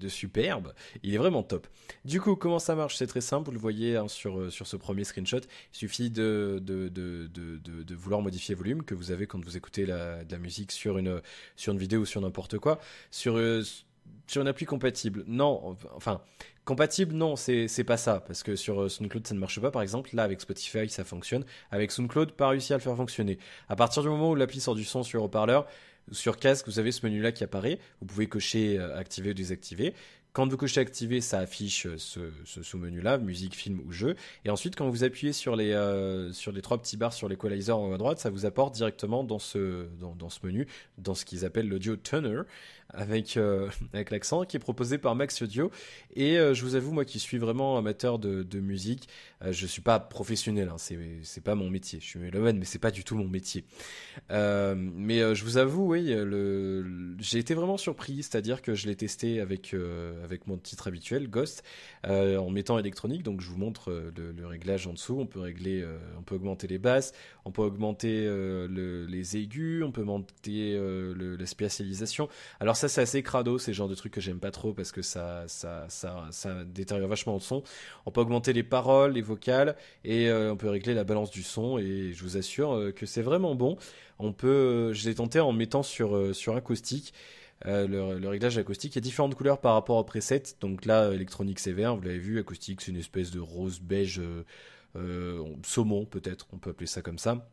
superbe. Il est vraiment top. Du coup, comment ça marche? C'est très simple, vous le voyez hein, sur ce premier screenshot. Il suffit de vouloir modifier le volume que vous avez quand vous écoutez de la musique sur une vidéo ou sur n'importe quoi, sur une appli compatible. Non, enfin, compatible, non, c'est pas ça, parce que sur SoundCloud, ça ne marche pas, par exemple. Là, avec Spotify, ça fonctionne. Avec SoundCloud, pas réussi à le faire fonctionner. À partir du moment où l'appli sort du son sur haut-parleur, sur casque, vous avez ce menu-là qui apparaît. Vous pouvez cocher activer ou désactiver. Quand vous cochez activer, ça affiche ce sous-menu-là, musique, film ou jeu. Et ensuite, quand vous appuyez sur les 3 petits barres sur l'equalizer en haut à droite, ça vous apporte directement dans ce menu, dans ce qu'ils appellent l'audio tuner, avec l'accent, qui est proposé par Max Audio. Et je vous avoue, moi qui suis vraiment amateur de musique, je suis pas professionnel, hein, c'est pas mon métier. Je suis mélomane, mais c'est pas du tout mon métier. Mais je vous avoue, oui, j'ai été vraiment surpris, c'est-à-dire que je l'ai testé avec mon titre habituel, Ghost, en mettant électronique. Donc je vous montre le réglage en dessous. On peut augmenter les basses, on peut augmenter les aigus, on peut augmenter la spatialisation. Alors ça c'est assez crado, c'est le genre de truc que j'aime pas trop parce que ça détériore vachement le son. On peut augmenter les paroles, les vocales et on peut régler la balance du son et je vous assure que c'est vraiment bon. Je l'ai tenté en mettant sur acoustique. Le réglage acoustique, il y a différentes couleurs par rapport au preset. Donc là, électronique c'est vert, vous l'avez vu, acoustique c'est une espèce de rose beige saumon peut-être, on peut appeler ça comme ça.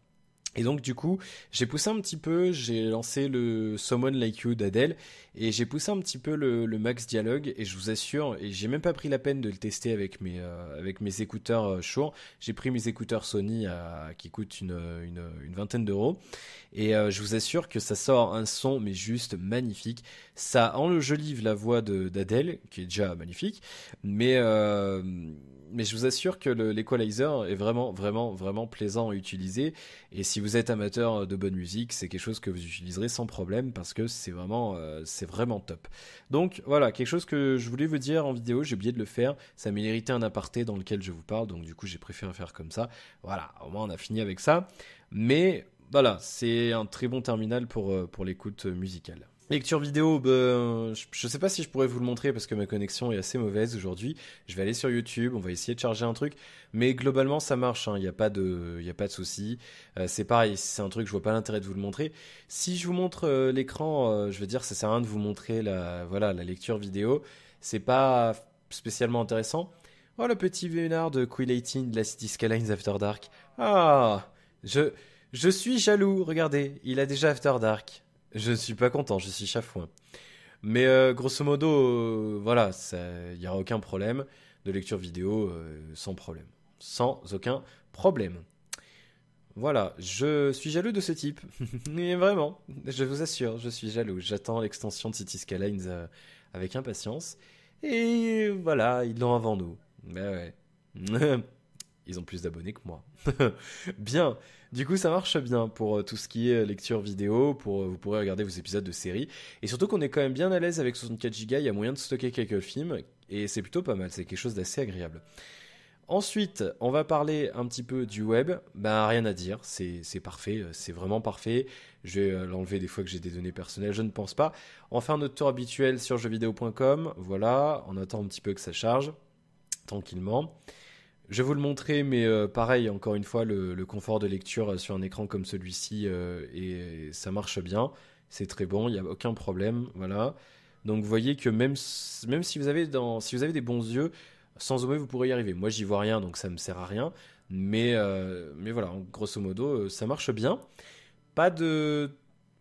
Et donc du coup, j'ai poussé un petit peu, j'ai lancé le Someone Like You d'Adele et j'ai poussé un petit peu le max dialogue et je vous assure, et j'ai même pas pris la peine de le tester avec mes écouteurs Shure. J'ai pris mes écouteurs Sony qui coûtent une vingtaine d'euros et je vous assure que ça sort un son mais juste magnifique. Ça enjolive la voix d'Adele qui est déjà magnifique, mais je vous assure que l'equalizer est vraiment, vraiment, vraiment plaisant à utiliser. Et si vous êtes amateur de bonne musique, c'est quelque chose que vous utiliserez sans problème parce que c'est vraiment top. Donc voilà, quelque chose que je voulais vous dire en vidéo, j'ai oublié de le faire. Ça méritait un aparté dans lequel je vous parle, donc du coup j'ai préféré faire comme ça. Voilà, au moins on a fini avec ça. Mais voilà, c'est un très bon terminal pour l'écoute musicale. Lecture vidéo, je sais pas si je pourrais vous le montrer parce que ma connexion est assez mauvaise aujourd'hui. Je vais aller sur YouTube, on va essayer de charger un truc, mais globalement ça marche, hein, y a pas de souci. C'est pareil, c'est un truc, je vois pas l'intérêt de vous le montrer. Si je vous montre l'écran, je veux dire, ça sert à rien de vous montrer la lecture vidéo. C'est pas spécialement intéressant. Oh, le petit vénard de Quill 18 de la City Skylines After Dark. Ah, je suis jaloux. Regardez, il a déjà After Dark. Je ne suis pas content, je suis chafouin. Mais grosso modo, voilà, il n'y aura aucun problème de lecture vidéo sans problème. Sans aucun problème. Voilà, je suis jaloux de ce type. Mais vraiment, je vous assure, je suis jaloux. J'attends l'extension de City Skylines avec impatience. Et voilà, ils l'ont avant nous. Ben ouais. Ils ont plus d'abonnés que moi. Bien. Du coup, ça marche bien pour tout ce qui est lecture vidéo. Vous pourrez regarder vos épisodes de série. Et surtout qu'on est quand même bien à l'aise avec 64 Go. Il y a moyen de stocker quelques films. Et c'est plutôt pas mal. C'est quelque chose d'assez agréable. Ensuite, on va parler un petit peu du web. Ben, rien à dire, c'est parfait, c'est vraiment parfait. Je vais l'enlever des fois que j'ai des données personnelles, je ne pense pas. On va faire notre tour habituel sur jeuxvideo.com. Voilà, on attend un petit peu que ça charge, tranquillement. Je vais vous le montrer, mais pareil, encore une fois, le confort de lecture sur un écran comme celui-ci, et ça marche bien. C'est très bon, il n'y a aucun problème. Voilà. Donc vous voyez que même si si vous avez des bons yeux, sans zoomer, vous pourrez y arriver. Moi, j'y vois rien, donc ça me sert à rien. Mais voilà, grosso modo, ça marche bien. Pas de,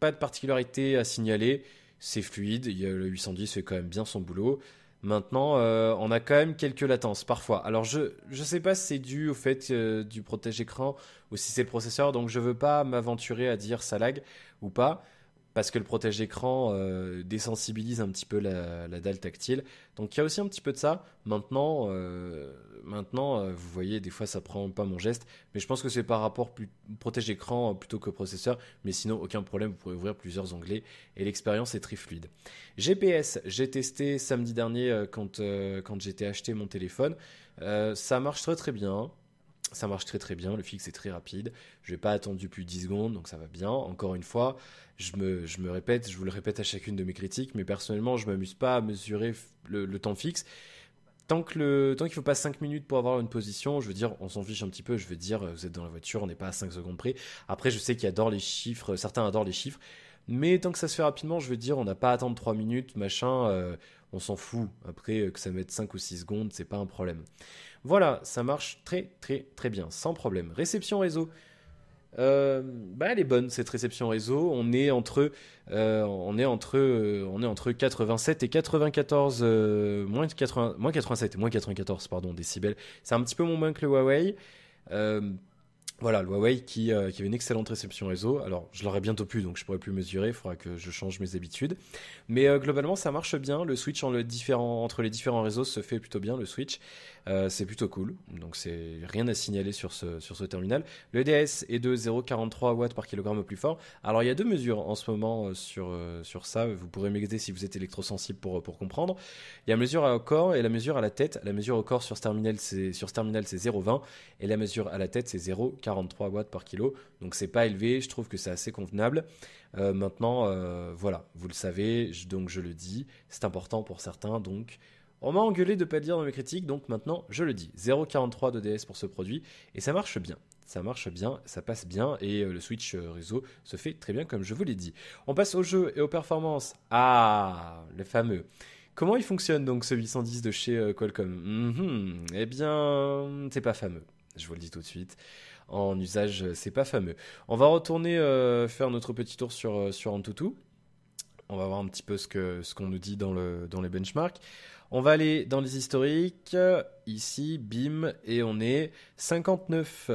pas de particularité à signaler. C'est fluide. Le 810 fait quand même bien son boulot. Maintenant, on a quand même quelques latences parfois. Alors, je sais pas si c'est dû au fait du protège-écran ou si c'est le processeur, donc je veux pas m'aventurer à dire ça lag ou pas parce que le protège-écran désensibilise un petit peu la dalle tactile. Donc il y a aussi un petit peu de ça. Maintenant, vous voyez, des fois ça prend pas mon geste, mais je pense que c'est par rapport protège-écran plutôt que processeur. Mais sinon, aucun problème, vous pourrez ouvrir plusieurs onglets et l'expérience est très fluide. GPS, j'ai testé samedi dernier quand j'étais acheté mon téléphone. Ça marche très très bien. Ça marche très très bien, le fixe est très rapide. Je n'ai pas attendu plus de 10 secondes, donc ça va bien. Encore une fois, je me répète, je vous le répète à chacune de mes critiques, mais personnellement, je m'amuse pas à mesurer le temps fixe. Tant qu'il faut pas 5 minutes pour avoir une position, je veux dire, on s'en fiche un petit peu, je veux dire, vous êtes dans la voiture, on n'est pas à 5 secondes près. Après, je sais qu'ils adorent les chiffres, certains adorent les chiffres, mais tant que ça se fait rapidement, je veux dire, on n'a pas à attendre 3 minutes, machin, on s'en fout. Après, que ça mette 5 ou 6 secondes, c'est pas un problème. Voilà, ça marche très très très bien, sans problème. Réception réseau. Bah elle est bonne cette réception réseau. On est entre 87 et 94 moins 87 et moins 94 pardon décibels. C'est un petit peu moins que le Huawei. Euh, voilà, le Huawei qui avait une excellente réception réseau. Alors, je l'aurai bientôt plus, donc je pourrai plus mesurer. Il faudra que je change mes habitudes. Mais globalement, ça marche bien. Le switch entre les différents réseaux se fait plutôt bien. Le switch, c'est plutôt cool. Donc, c'est rien à signaler sur ce terminal. Le DS est de 0,43 watts par kilogramme au plus fort. Alors, il y a deux mesures en ce moment sur ça. Vous pourrez m'aider si vous êtes électrosensible pour comprendre. Il y a la mesure au corps et la mesure à la tête. La mesure au corps sur ce terminal, c'est 0,20 et la mesure à la tête, c'est 0,43 watts par kilo. Donc c'est pas élevé, je trouve que c'est assez convenable. Maintenant, voilà, vous le savez, donc je le dis, c'est important pour certains. Donc on m'a engueulé de pas le dire dans mes critiques, donc maintenant je le dis. 0,43 de DS pour ce produit et ça marche bien. Ça marche bien, ça passe bien et le switch réseau se fait très bien comme je vous l'ai dit. On passe au jeu et aux performances. Ah, le fameux. Comment il fonctionne donc ce 810 de chez Qualcomm? Eh bien, c'est pas fameux. Je vous le dis tout de suite. En usage, c'est pas fameux. On va retourner faire notre petit tour sur Antutu. On va voir un petit peu ce qu'on nous dit dans les benchmarks. On va aller dans les historiques, ici, bim, et on est 59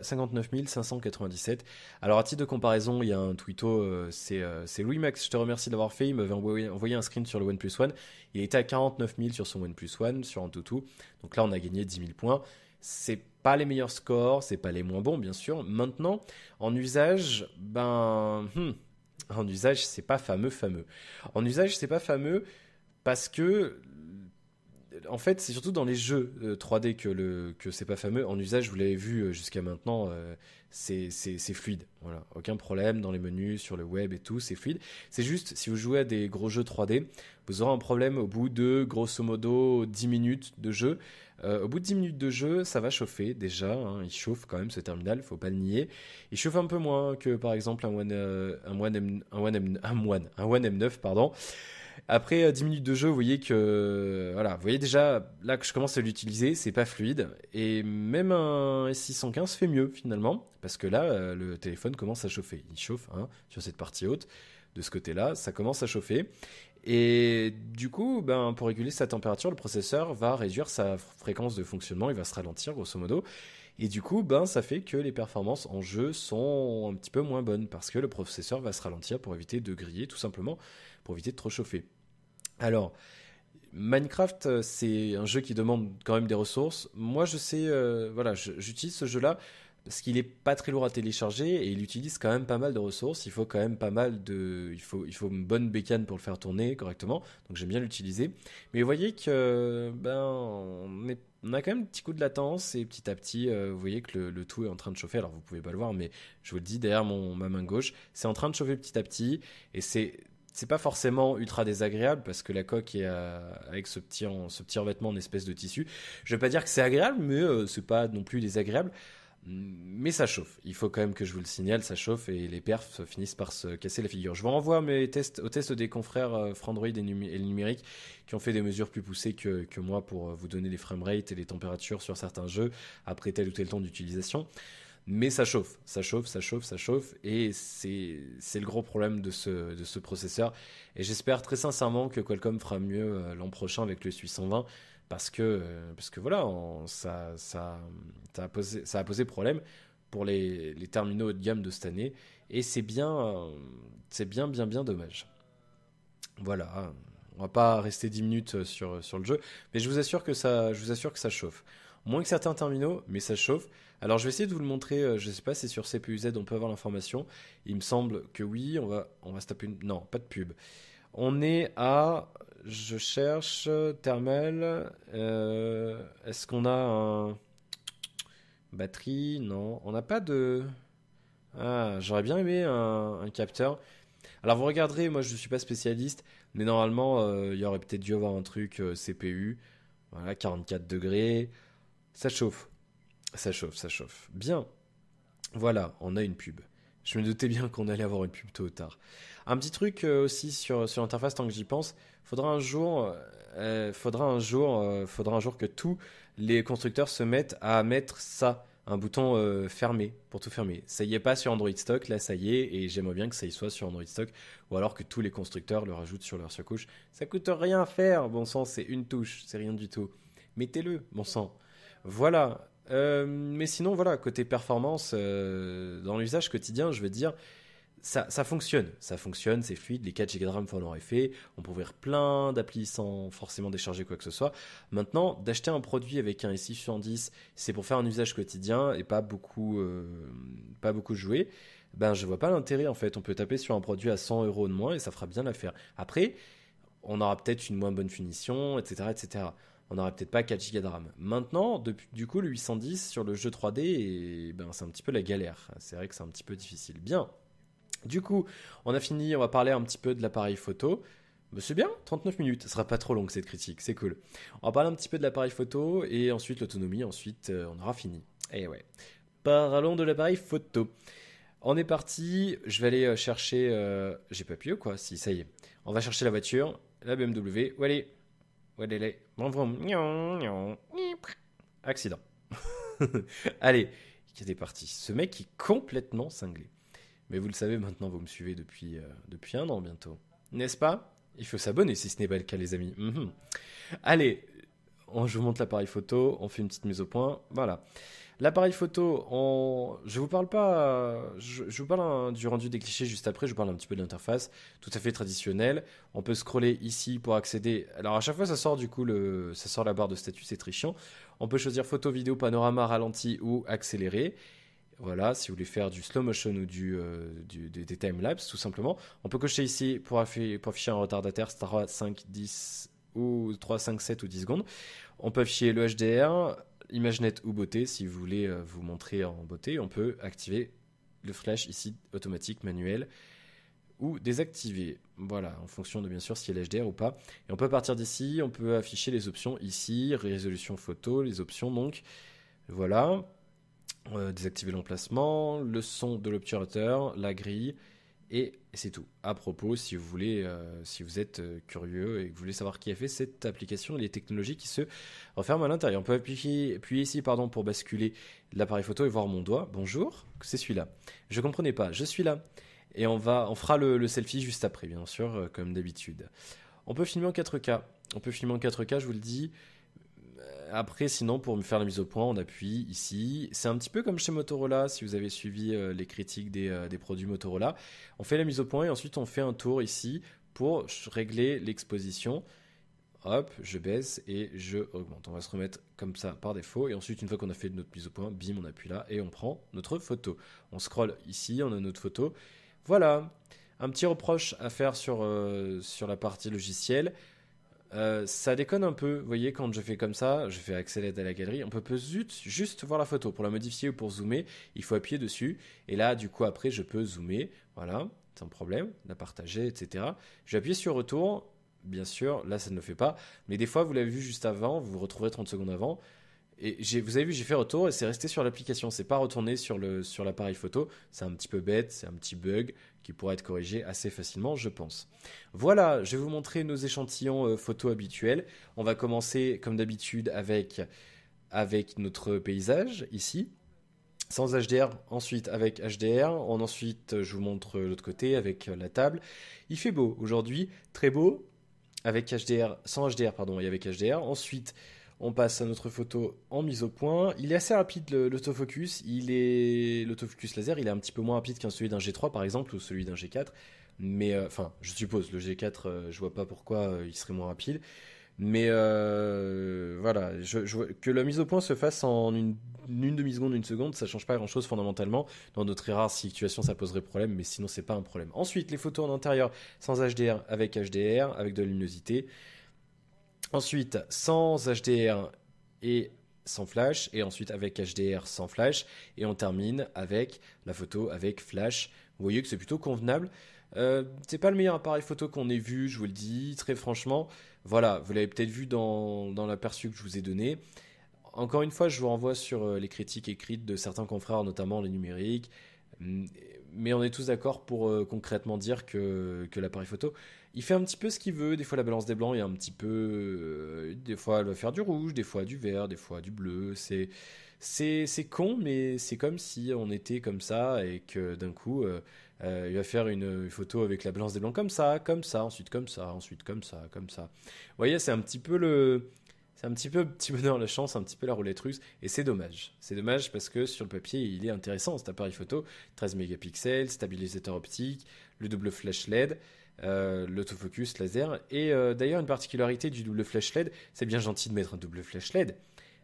597. Alors à titre de comparaison, il y a un tweeto, c'est Louis Max, je te remercie d'avoir fait, il m'avait envoyé un screen sur le OnePlus One, il était à 49 000 sur son OnePlus One, sur Antutu, donc là on a gagné 10 000 points. C'est pas les meilleurs scores, c'est pas les moins bons bien sûr. Maintenant, en usage, en usage, c'est pas fameux. En usage, c'est pas fameux parce que, en fait, c'est surtout dans les jeux 3D que c'est pas fameux. En usage, vous l'avez vu jusqu'à maintenant, c'est fluide. Voilà, aucun problème dans les menus, sur le web et tout, c'est fluide. C'est juste, si vous jouez à des gros jeux 3D, vous aurez un problème au bout de, grosso modo, 10 minutes de jeu. Au bout de 10 minutes de jeu, ça va chauffer déjà, hein, il chauffe quand même ce terminal, faut pas le nier. Il chauffe un peu moins que par exemple un One M9, pardon. Après 10 minutes de jeu, vous voyez que voilà, vous voyez déjà là que je commence à l'utiliser, c'est pas fluide et même un S615 fait mieux finalement parce que là le téléphone commence à chauffer. Il chauffe hein, sur cette partie haute de ce côté-là, ça commence à chauffer. Et du coup, pour réguler sa température, le processeur va réduire sa fréquence de fonctionnement, il va se ralentir grosso modo. Et du coup, ça fait que les performances en jeu sont un petit peu moins bonnes parce que le processeur va se ralentir pour éviter de griller, tout simplement, pour éviter de trop chauffer. Alors, Minecraft, c'est un jeu qui demande quand même des ressources. Moi, je sais, voilà, j'utilise ce jeu-là parce qu'il est pas très lourd à télécharger et il utilise quand même pas mal de ressources. Il faut quand même pas mal de, il faut une bonne bécane pour le faire tourner correctement. Donc j'aime bien l'utiliser. Mais vous voyez que on a quand même un petit coup de latence et petit à petit, vous voyez que le tout est en train de chauffer. Alors vous pouvez pas le voir, mais je vous le dis derrière ma main gauche, c'est en train de chauffer petit à petit et c'est pas forcément ultra désagréable parce que la coque est avec ce petit revêtement en espèce de tissu. Je vais pas dire que c'est agréable, mais c'est pas non plus désagréable. Mais ça chauffe. Il faut quand même que je vous le signale, ça chauffe et les perfs finissent par se casser la figure. Je vous renvoie mes tests, aux tests des confrères Frandroid et numérique qui ont fait des mesures plus poussées que moi pour vous donner les framerate et les températures sur certains jeux après tel ou tel temps d'utilisation. Mais ça chauffe, ça chauffe, ça chauffe, ça chauffe, et c'est le gros problème de ce processeur. Et j'espère très sincèrement que Qualcomm fera mieux l'an prochain avec le S820, parce que voilà, ça a posé problème pour les terminaux haut de gamme de cette année, et c'est bien dommage. Voilà, on va pas rester 10 minutes sur le jeu, mais je vous assure que ça chauffe. Moins que certains terminaux, mais ça chauffe. Alors je vais essayer de vous le montrer, je sais pas si sur CPU-Z on peut avoir l'information. Il me semble que oui, on va se taper une... Non, pas de pub. On est à... Je cherche thermal. Est-ce qu'on a un... Batterie? Non, on n'a pas de... Ah, j'aurais bien aimé un capteur. Alors vous regarderez, moi je suis pas spécialiste, mais normalement il y aurait peut-être dû avoir un truc CPU. Voilà, 44 degrés. Ça chauffe. Ça chauffe, ça chauffe. Bien. Voilà, on a une pub. Je me doutais bien qu'on allait avoir une pub tôt ou tard. Un petit truc aussi sur l'interface, tant que j'y pense, faudra un jour que tous les constructeurs se mettent à mettre ça, un bouton fermé, pour tout fermer. Ça y est pas sur Android Stock, là ça y est, et j'aimerais bien que ça y soit sur Android Stock, ou alors que tous les constructeurs le rajoutent sur leur surcouche. Ça coûte rien à faire, bon sang, c'est une touche, c'est rien du tout. Mettez-le, bon sang. Voilà. Mais sinon, voilà, côté performance, dans l'usage quotidien, je veux dire, ça fonctionne. Ça fonctionne, c'est fluide. Les 4 Go de RAM font leur effet. On peut ouvrir plein d'applis sans forcément décharger quoi que ce soit. Maintenant, d'acheter un produit avec un S610, c'est pour faire un usage quotidien et pas beaucoup jouer. Ben, je vois pas l'intérêt en fait. On peut taper sur un produit à 100 € de moins et ça fera bien l'affaire. Après, on aura peut-être une moins bonne finition, etc., etc. On n'aura peut-être pas 4 Go de RAM. Maintenant, du coup, le 810 sur le jeu 3D, ben, c'est un petit peu la galère. C'est vrai que c'est un petit peu difficile. Bien. Du coup, on a fini, on va parler un petit peu de l'appareil photo. Ben, c'est bien, 39 minutes, ce sera pas trop long cette critique, c'est cool. On va parler un petit peu de l'appareil photo et ensuite l'autonomie, ensuite on aura fini. Et ouais. Parlons de l'appareil photo. On est parti, je vais aller chercher... J'ai pas appuyé ou quoi? Si, ça y est. On va chercher la voiture, la BMW. Où elle est? Où elle est? Vroom, vroom. Accident. Allez, il est parti. Ce mec est complètement cinglé. Mais vous le savez maintenant, vous me suivez depuis 1 an bientôt. N'est-ce pas? Il faut s'abonner si ce n'est pas le cas, les amis. Allez, je vous montre l'appareil photo, on fait une petite mise au point. Voilà. L'appareil photo, je vous parle pas, je vous parle du rendu des clichés juste après, je vous parle un petit peu de l'interface, tout à fait traditionnelle. On peut scroller ici pour accéder. Alors à chaque fois ça sort du coup ça sort la barre de statut, c'est très chiant. On peut choisir photo, vidéo, panorama, ralenti ou accéléré. Voilà, si vous voulez faire du slow motion ou des timelapse tout simplement. On peut cocher ici pour afficher un retardataire 3, 5, 10 ou 3, 5, 7 ou 10 secondes. On peut afficher le HDR, ImageNet ou beauté si vous voulez vous montrer en beauté. On peut activer le flash ici automatique, manuel ou désactiver. Voilà, en fonction de bien sûr s'il y a l'HDR ou pas. Et on peut partir d'ici, on peut afficher les options ici, résolution photo, les options donc. Voilà. Désactiver l'emplacement, le son de l'obturateur, la grille, et c'est tout. À propos, si vous voulez, si vous êtes curieux et que vous voulez savoir qui a fait cette application et les technologies qui se referment à l'intérieur, on peut appuyer ici pour basculer l'appareil photo et voir mon doigt. Bonjour, c'est celui-là. Je comprenais pas, je suis là. Et on fera le selfie juste après, bien sûr, comme d'habitude. On peut filmer en 4K. Je vous le dis. Après, sinon, pour me faire la mise au point, on appuie ici. C'est un petit peu comme chez Motorola, si vous avez suivi les critiques des produits Motorola. On fait la mise au point et ensuite on fait un tour ici pour régler l'exposition. hop, je baisse et je augmente. On va se remettre comme ça par défaut. Et ensuite, une fois qu'on a fait notre mise au point, bim, on appuie là et on prend notre photo. On scrolle ici, on a notre photo. Voilà. Un petit reproche à faire sur la partie logicielle. Ça déconne un peu, vous voyez, quand je fais comme ça, je fais accélérer à la galerie, on peut juste voir la photo. Pour la modifier ou pour zoomer, il faut appuyer dessus. Et là, du coup, après, je peux zoomer, voilà, sans problème, la partager, etc. Je vais appuyer sur retour, bien sûr, là, ça ne le fait pas. Mais des fois, vous l'avez vu juste avant, vous vous retrouverez 30 secondes avant. Et vous avez vu, j'ai fait retour et c'est resté sur l'application. C'est pas retourné sur l'appareil photo. C'est un petit peu bête, c'est un petit bug qui pourra être corrigé assez facilement, je pense. Voilà, je vais vous montrer nos échantillons photos habituels. On va commencer comme d'habitude avec notre paysage ici, sans HDR, ensuite avec HDR. Ensuite, je vous montre l'autre côté avec la table. Il fait beau aujourd'hui, très beau, avec HDR, sans HDR, pardon, et avec HDR. Ensuite, on passe à notre photo en mise au point. Il est assez rapide l'autofocus. L'autofocus laser, il est un petit peu moins rapide qu'un celui d'un G3 par exemple ou celui d'un G4. Mais enfin, je suppose le G4, je vois pas pourquoi il serait moins rapide. Mais voilà, que la mise au point se fasse en une demi-seconde, une seconde, ça change pas grand-chose fondamentalement. Dans de très rares situations, ça poserait problème, mais sinon c'est pas un problème. Ensuite, les photos en intérieur sans HDR, avec HDR, avec de la luminosité. Ensuite, sans HDR et sans flash, et ensuite avec HDR sans flash, et on termine avec la photo avec flash. Vous voyez que c'est plutôt convenable. C'est pas le meilleur appareil photo qu'on ait vu, je vous le dis, très franchement. Voilà, vous l'avez peut-être vu dans l'aperçu que je vous ai donné. Encore une fois, je vous renvoie sur les critiques écrites de certains confrères, notamment les numériques. Mais on est tous d'accord pour concrètement dire que l'appareil photo, il fait un petit peu ce qu'il veut. Des fois, la balance des blancs est un petit peu... des fois, elle va faire du rouge, des fois du vert, des fois du bleu. C'est con, mais c'est comme si on était comme ça et que d'un coup, il va faire une photo avec la balance des blancs comme ça, ensuite comme ça, ensuite comme ça, comme ça. Vous voyez, c'est un petit peu c'est un petit peu petit bonheur la chance, un petit peu la roulette russe, et c'est dommage. C'est dommage parce que sur le papier, il est intéressant cet appareil photo. 13 mégapixels, stabilisateur optique, le double flash LED, l'autofocus laser. Et d'ailleurs, une particularité du double flash LED, c'est bien gentil de mettre un double flash LED,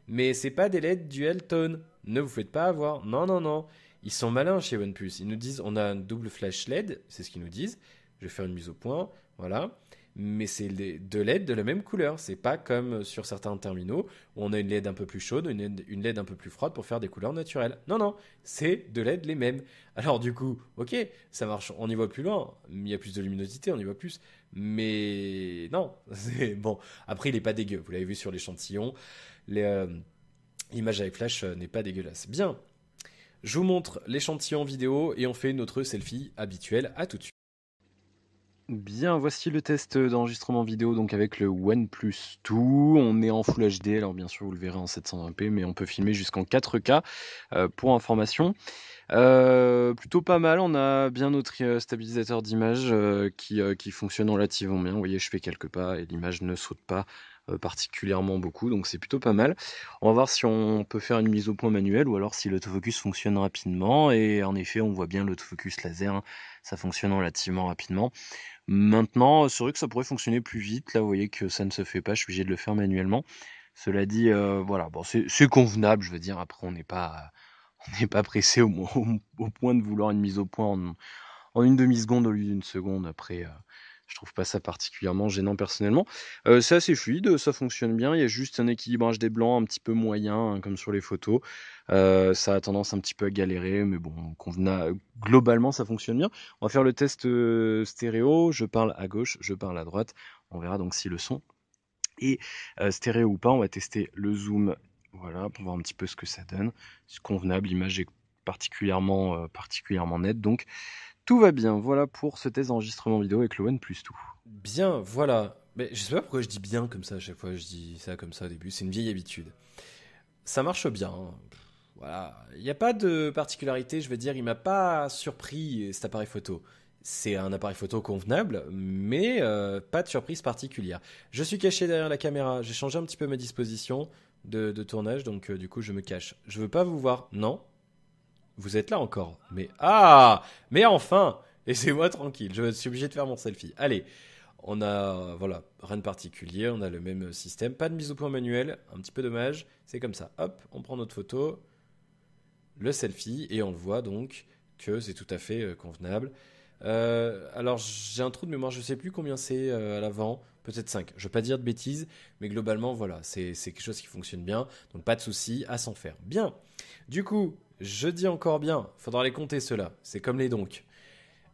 mais c'est pas des LED dual tone. Ne vous faites pas avoir. Non, non, non. Ils sont malins chez OnePlus. Ils nous disent on a un double flash LED, c'est ce qu'ils nous disent. Je vais faire une mise au point, voilà. Mais c'est deux LED de la même couleur. C'est pas comme sur certains terminaux où on a une LED un peu plus chaude, une LED un peu plus froide pour faire des couleurs naturelles. Non, non, c'est deux LED les mêmes. Alors du coup, ok, ça marche, on y voit plus loin. Il y a plus de luminosité, on y voit plus. Mais non, c'est bon. Après, il est pas dégueu. Vous l'avez vu sur l'échantillon. L'image avec flash n'est pas dégueulasse. Bien, je vous montre l'échantillon vidéo et on fait notre selfie habituel. À tout de suite. Bien, voici le test d'enregistrement vidéo donc avec le OnePlus 2. On est en Full HD, alors bien sûr vous le verrez en 720p, mais on peut filmer jusqu'en 4K pour information. Plutôt pas mal, on a bien notre stabilisateur d'image qui fonctionne relativement bien. Vous voyez, je fais quelques pas et l'image ne saute pas particulièrement beaucoup, donc c'est plutôt pas mal. On va voir si on peut faire une mise au point manuelle ou alors si l'autofocus fonctionne rapidement. Et en effet, on voit bien l'autofocus laser, hein, ça fonctionne relativement rapidement. Maintenant, c'est vrai que ça pourrait fonctionner plus vite. Là, vous voyez que ça ne se fait pas, je suis obligé de le faire manuellement. Cela dit, voilà, bon, c'est convenable, je veux dire. Après, on n'est pas pressé au point de vouloir une mise au point en une demi-seconde au lieu d'une seconde. Après, je trouve pas ça particulièrement gênant personnellement. C'est assez fluide, ça fonctionne bien. Il y a juste un équilibrage des blancs un petit peu moyen, hein, comme sur les photos. Ça a tendance un petit peu à galérer, mais bon, globalement, ça fonctionne bien. On va faire le test stéréo. Je parle à gauche, je parle à droite. On verra donc si le son est stéréo ou pas. On va tester le zoom, voilà, pour voir un petit peu ce que ça donne. C'est convenable, l'image est particulièrement nette, donc tout va bien. Voilà pour ce test d'enregistrement vidéo avec le OnePlus 2. Bien, voilà. Mais je sais pas pourquoi je dis bien comme ça à chaque fois, je dis ça comme ça au début, c'est une vieille habitude. Ça marche bien, hein. Voilà, il n'y a pas de particularité, je veux dire, il m'a pas surpris cet appareil photo. C'est un appareil photo convenable, mais pas de surprise particulière. Je suis caché derrière la caméra, j'ai changé un petit peu ma disposition de tournage, donc du coup je me cache. Je veux pas vous voir, non? Vous êtes là encore, mais mais enfin, laissez-moi tranquille, je suis obligé de faire mon selfie. Allez, On a, voilà, rien de particulier, on a le même système, pas de mise au point manuelle, un petit peu dommage, c'est comme ça. Hop, on prend notre photo, le selfie, et on le voit donc que c'est tout à fait convenable. Alors j'ai un trou de mémoire, je sais plus combien c'est à l'avant, peut-être 5. Je vais pas dire de bêtises, mais globalement voilà, c'est quelque chose qui fonctionne bien, donc pas de souci à s'en faire. Bien, du coup, je dis encore bien, faudra les compter ceux-là, c'est comme les donc.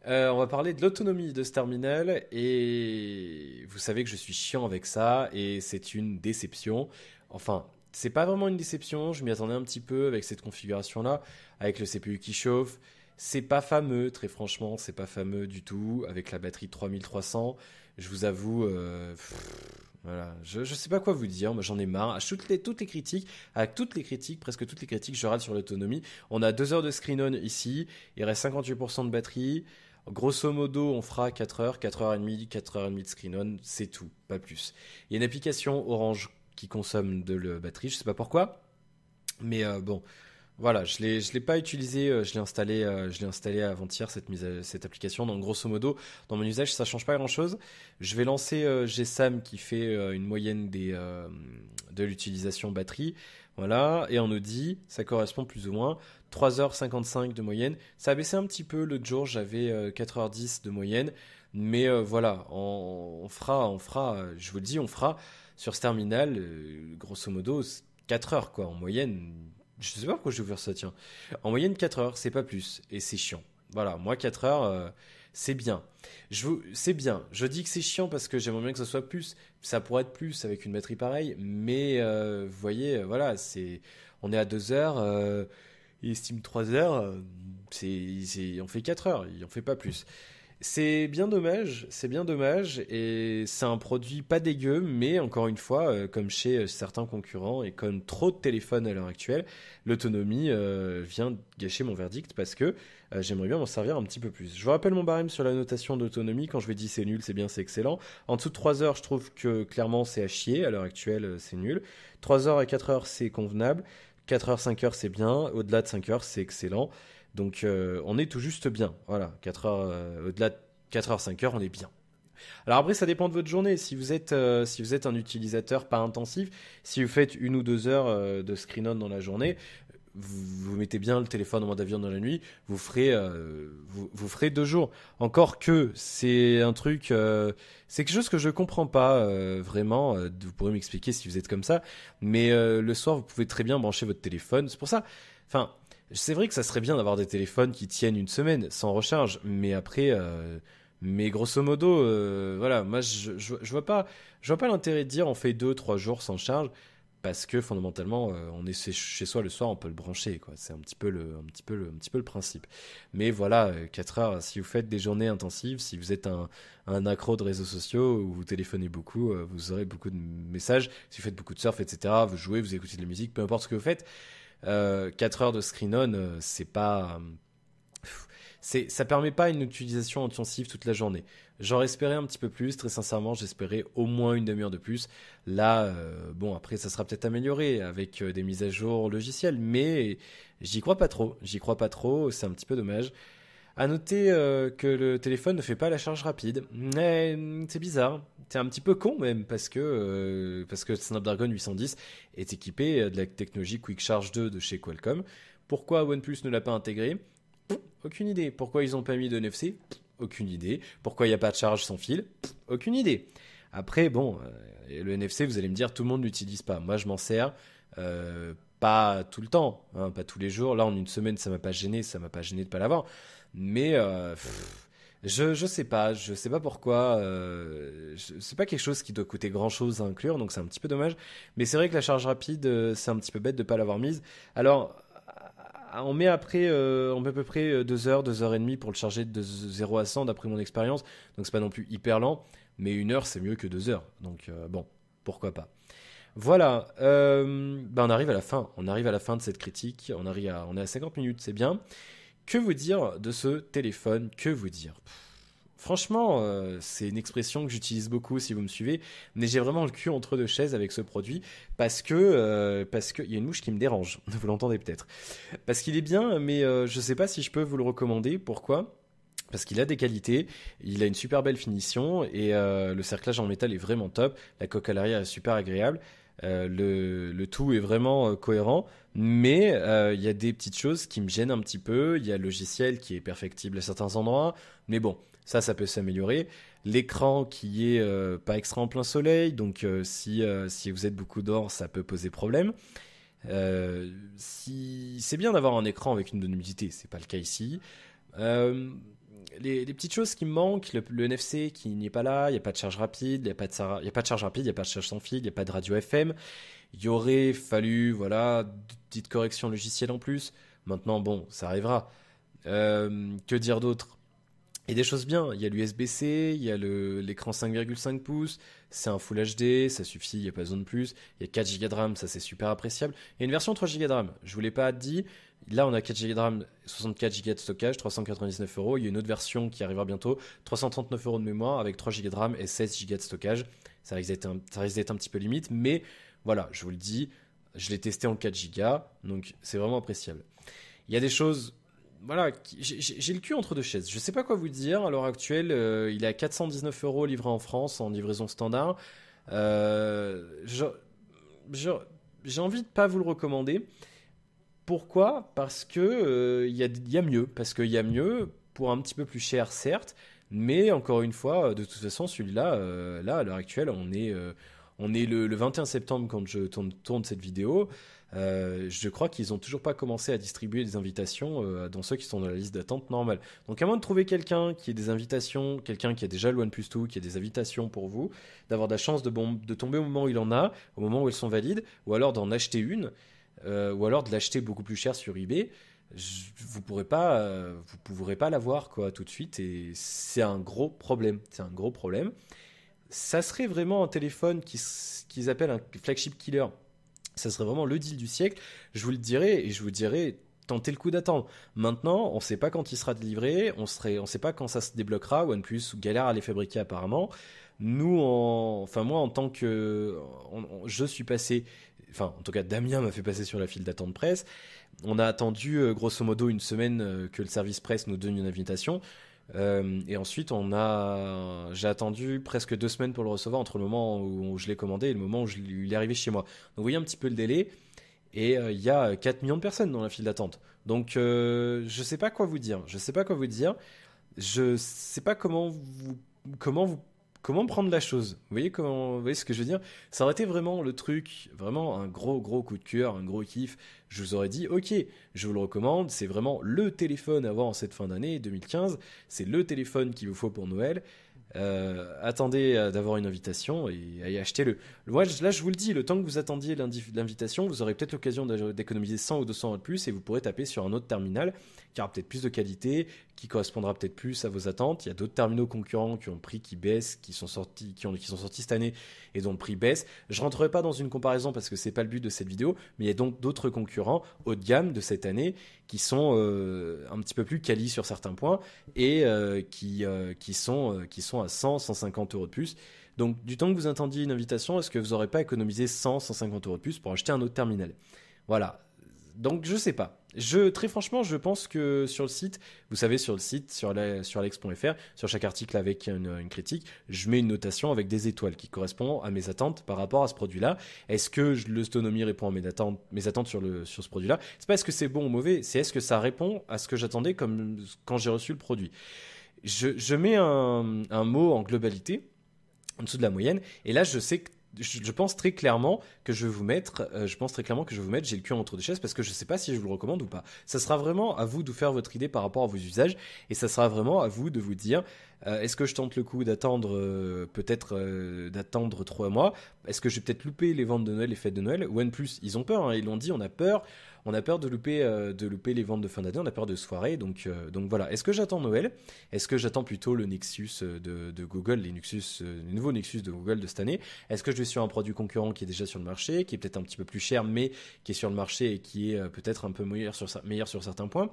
On va parler de l'autonomie de ce terminal et vous savez que je suis chiant avec ça et c'est une déception. Enfin, c'est pas vraiment une déception, je m'y attendais un petit peu avec cette configuration-là, avec le CPU qui chauffe. C'est pas fameux, très franchement, c'est pas fameux du tout, avec la batterie de 3300. Je vous avoue, voilà, je sais pas quoi vous dire, moi j'en ai marre. Toutes les critiques, avec toutes les critiques, presque toutes les critiques, je râle sur l'autonomie. On a 2 heures de screen on ici, il reste 58% de batterie. Grosso modo, on fera 4 heures, 4h30, 4h30 de screen on, c'est tout, pas plus. Il y a une application Orange qui consomme de la batterie, je sais pas pourquoi, mais bon, voilà, je l'ai pas utilisé, je l'ai installé avant-hier cette application. Donc grosso modo, dans mon usage, ça change pas grand-chose. Je vais lancer GSAM qui fait une moyenne de l'utilisation batterie. Voilà, et on nous dit, ça correspond plus ou moins 3h55 de moyenne. Ça a baissé un petit peu l'autre jour, j'avais 4h10 de moyenne. Mais voilà, je vous le dis, on fera sur ce terminal, grosso modo, 4 heures quoi, en moyenne. Je sais pas pourquoi j'ai ouvert ça, tiens. En moyenne 4 heures, c'est pas plus. Et c'est chiant. Voilà, moi 4 heures, c'est bien. C'est bien. Je dis que c'est chiant parce que j'aimerais bien que ce soit plus. Ça pourrait être plus avec une batterie pareille. Mais vous voyez, voilà, on est à 2 heures. Il estime 3 heures. On fait 4 heures. Il en fait pas plus. C'est bien dommage, et c'est un produit pas dégueu, mais encore une fois, comme chez certains concurrents et comme trop de téléphones à l'heure actuelle, l'autonomie vient gâcher mon verdict parce que j'aimerais bien m'en servir un petit peu plus. Je vous rappelle mon barème sur la notation d'autonomie, quand je vais dire c'est nul, c'est bien, c'est excellent. En dessous de 3 heures, je trouve que clairement c'est à chier, à l'heure actuelle c'est nul. 3 heures et 4 heures, c'est convenable. 4 heures, 5 heures, c'est bien. Au-delà de 5 heures, c'est excellent. Donc on est tout juste bien. Voilà, 4 heures, au-delà de 4 heures, 5 heures, on est bien. Alors après, ça dépend de votre journée. Si vous êtes un utilisateur pas intensif, si vous faites 1 ou 2 heures de screen on dans la journée, vous mettez bien le téléphone en mode avion dans la nuit, vous ferez 2 jours. Encore que c'est un truc, c'est quelque chose que je comprends pas vraiment. Vous pourrez m'expliquer si vous êtes comme ça, mais le soir vous pouvez très bien brancher votre téléphone. C'est pour ça. Enfin, c'est vrai que ça serait bien d'avoir des téléphones qui tiennent une semaine sans recharge, mais après, mais grosso modo, voilà, moi je vois pas l'intérêt de dire on fait 2, 3 jours sans charge, parce que fondamentalement, on est chez soi le soir, on peut le brancher, quoi. C'est un petit peu le principe. Mais voilà, 4 heures, si vous faites des journées intensives, si vous êtes un accro de réseaux sociaux ou vous téléphonez beaucoup, vous aurez beaucoup de messages. Si vous faites beaucoup de surf, etc., vous jouez, vous écoutez de la musique, peu importe ce que vous faites. 4 heures de screen on, c'est pas, ça permet pas une utilisation intensive toute la journée. J'aurais espéré un petit peu plus, très sincèrement, j'espérais au moins une demi-heure de plus. Là, bon, après, ça sera peut-être amélioré avec des mises à jour logicielles, mais j'y crois pas trop, c'est un petit peu dommage. À noter que le téléphone ne fait pas la charge rapide. Mais c'est bizarre. C'est un petit peu con même parce que Snapdragon 810 est équipé de la technologie Quick Charge 2 de chez Qualcomm. Pourquoi OnePlus ne l'a pas intégré? Aucune idée. Pourquoi ils ont pas mis de NFC? Aucune idée. Pourquoi il n'y a pas de charge sans fil? Aucune idée. Après, bon, le NFC, vous allez me dire, tout le monde l'utilise pas. Moi, je m'en sers. Pas tout le temps, hein, pas tous les jours. Là, en une semaine, ça m'a pas gêné de pas l'avoir. Mais je sais pas pourquoi. C'est pas quelque chose qui doit coûter grand chose à inclure, donc c'est un petit peu dommage. Mais c'est vrai que la charge rapide, c'est un petit peu bête de pas l'avoir mise. Alors, on met à peu près 2 heures, 2 heures et demie pour le charger de 0 à 100 d'après mon expérience. Donc c'est pas non plus hyper lent, mais 1 heure c'est mieux que 2 heures. Donc bon, pourquoi pas. Voilà, on arrive à la fin. On arrive à la fin de cette critique. On est à 50 minutes, c'est bien. Que vous dire de ce téléphone? Que vous dire? Franchement, c'est une expression que j'utilise beaucoup si vous me suivez, mais j'ai vraiment le cul entre deux chaises avec ce produit parce que il y a une mouche qui me dérange. Vous l'entendez peut-être. Parce qu'il est bien, mais je sais pas si je peux vous le recommander. Pourquoi? parce qu'il a des qualités, il a une super belle finition et le cerclage en métal est vraiment top. La coque à l'arrière est super agréable. Le tout est vraiment cohérent, mais il y a des petites choses qui me gênent un petit peu. Il y a le logiciel qui est perfectible à certains endroits, mais bon, ça peut s'améliorer. L'écran qui est pas extra en plein soleil, donc si vous êtes beaucoup dehors, ça peut poser problème. Si c'est bien d'avoir un écran avec une bonne luminosité, c'est pas le cas ici. Euh, les petites choses qui me manquent, le NFC qui n'est pas là, il n'y a pas de charge rapide, il n'y a pas de charge rapide, il n'y a pas de charge sans fil, il n'y a pas de radio FM. Il y aurait fallu, voilà, de petites corrections logicielles en plus. Maintenant, bon, ça arrivera. Que dire d'autre? Et des choses bien, il y a l'USB-C, il y a l'écran 5,5 pouces, c'est un Full HD, ça suffit, il n'y a pas besoin de plus. Il y a 4 Go de RAM, ça c'est super appréciable. Il y a une version 3 Go de RAM, je vous l'ai pas dit. Là on a 4 Go de RAM, 64 Go de stockage, 399 euros. Il y a une autre version qui arrivera bientôt, 339 euros de mémoire avec 3 Go de RAM et 16 Go de stockage. Ça risque d'être un petit peu limite, mais voilà, je vous le dis, je l'ai testé en 4 Go, donc c'est vraiment appréciable. Il y a des choses, voilà, j'ai le cul entre deux chaises. Je sais pas quoi vous dire. À l'heure actuelle, il est à 419 euros livré en France en livraison standard. Euh, je- je- j'ai envie de pas vous le recommander. Pourquoi? Parce que il y a mieux. Parce qu'il y a mieux pour un petit peu plus cher, certes. Mais encore une fois, de toute façon, celui-là, là, à l'heure actuelle, on est le 21 septembre quand je tourne cette vidéo. Je crois qu'ils ont toujours pas commencé à distribuer des invitations dans ceux qui sont dans la liste d'attente normale. Donc à moins de trouver quelqu'un qui ait des invitations, quelqu'un qui a déjà le OnePlus 2, qui a des invitations pour vous, d'avoir de la chance de tomber au moment où il en a, au moment où elles sont valides, ou alors d'en acheter une, ou alors de l'acheter beaucoup plus cher sur eBay. Vous pourrez pas l'avoir quoi tout de suite et c'est un gros problème. C'est un gros problème. Ça serait vraiment un téléphone qu'ils appellent un flagship killer. Ça serait vraiment le deal du siècle. Je vous le dirai et je vous dirai tentez le coup d'attendre. Maintenant, on sait pas quand il sera délivré, on sait pas quand ça se débloquera. OnePlus galère à les fabriquer apparemment. Enfin moi en tant que, je suis passé, enfin en tout cas Damien m'a fait passer sur la file d'attente presse. On a attendu grosso modo une semaine que le service presse nous donne une invitation. Et ensuite, j'ai attendu presque 2 semaines pour le recevoir entre le moment où je l'ai commandé et le moment où il est arrivé chez moi. Donc, vous voyez un petit peu le délai. Et il y a 4 millions de personnes dans la file d'attente. Donc, je sais pas quoi vous dire. Je sais pas quoi vous dire. Je sais pas comment vous, comment prendre la chose. Vous voyez ce que je veux dire? Ça aurait été vraiment le truc, vraiment un gros coup de cœur, un gros kiff. Je vous aurais dit, ok, je vous le recommande. C'est vraiment le téléphone à avoir en cette fin d'année 2015. C'est le téléphone qu'il vous faut pour Noël. Attendez d'avoir une invitation et achetez-le. Moi, là, je vous le dis, le temps que vous attendiez l'invitation, vous aurez peut-être l'occasion d'économiser 100 ou 200 euros de plus et vous pourrez taper sur un autre terminal qui aura peut-être plus de qualité, qui correspondra peut-être plus à vos attentes. Il y a d'autres terminaux concurrents qui ont le prix qui baisse, qui sont sortis cette année et dont le prix baisse. Je rentrerai pas dans une comparaison parce que c'est pas le but de cette vidéo, mais il y a donc d'autres concurrents haut de gamme de cette année qui sont un petit peu plus quali sur certains points et qui sont à 100, 150 euros de plus. Donc, du temps que vous attendiez une invitation, est-ce que vous n'aurez pas économisé 100, 150 euros de plus pour acheter un autre terminal? Voilà. Donc, je sais pas. Très franchement, je pense que sur le site, vous savez, sur le site, sur alex.fr, sur chaque article avec une critique, je mets une notation avec des étoiles qui correspond à mes attentes par rapport à ce produit-là. Est-ce que l'autonomie répond à mes attentes sur ce produit-là? C'est pas est-ce que c'est bon ou mauvais, c'est est-ce que ça répond à ce que j'attendais comme quand j'ai reçu le produit. Je mets un mot en globalité en dessous de la moyenne et là je sais que je pense très clairement que je vais vous mettre j'ai le cul entre deux chaises parce que je sais pas si je vous le recommande ou pas. Ça sera vraiment à vous de faire votre idée par rapport à vos usages et ça sera vraiment à vous de vous dire est-ce que je tente le coup d'attendre d'attendre 3 mois? Est-ce que je vais peut-être louper les ventes de Noël, les fêtes de Noël? OnePlus, ils ont peur, hein, ils l'ont dit, on a peur de louper les ventes de fin d'année, on a peur de se foirer, donc voilà. Est-ce que j'attends Noël? Est-ce que j'attends plutôt le Nexus de Google, les nouveaux Nexus de Google de cette année? Est-ce que je vais sur un produit concurrent qui est déjà sur le marché, qui est peut-être un petit peu plus cher, mais qui est sur le marché et qui est peut-être un peu meilleur sur certains points?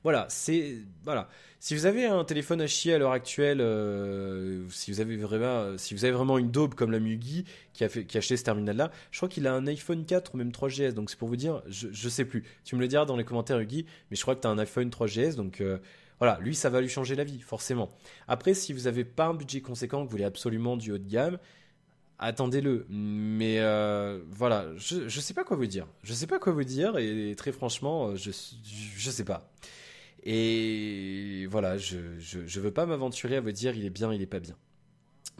Voilà, voilà. Si vous avez un téléphone à chier à l'heure actuelle, si vous avez vraiment une daube comme la Mugi qui a acheté ce terminal-là, je crois qu'il a un iPhone 4 ou même 3GS, donc c'est pour vous dire, je sais plus. Tu me le diras dans les commentaires, Hugi, mais je crois que t'as un iPhone 3GS, donc Voilà, lui, ça va lui changer la vie, forcément. Après, si vous n'avez pas un budget conséquent, que vous voulez absolument du haut de gamme, attendez-le. Mais voilà, je sais pas quoi vous dire. Je sais pas quoi vous dire et très franchement, je sais pas. Et voilà, je veux pas m'aventurer à vous dire il est bien, il est pas bien.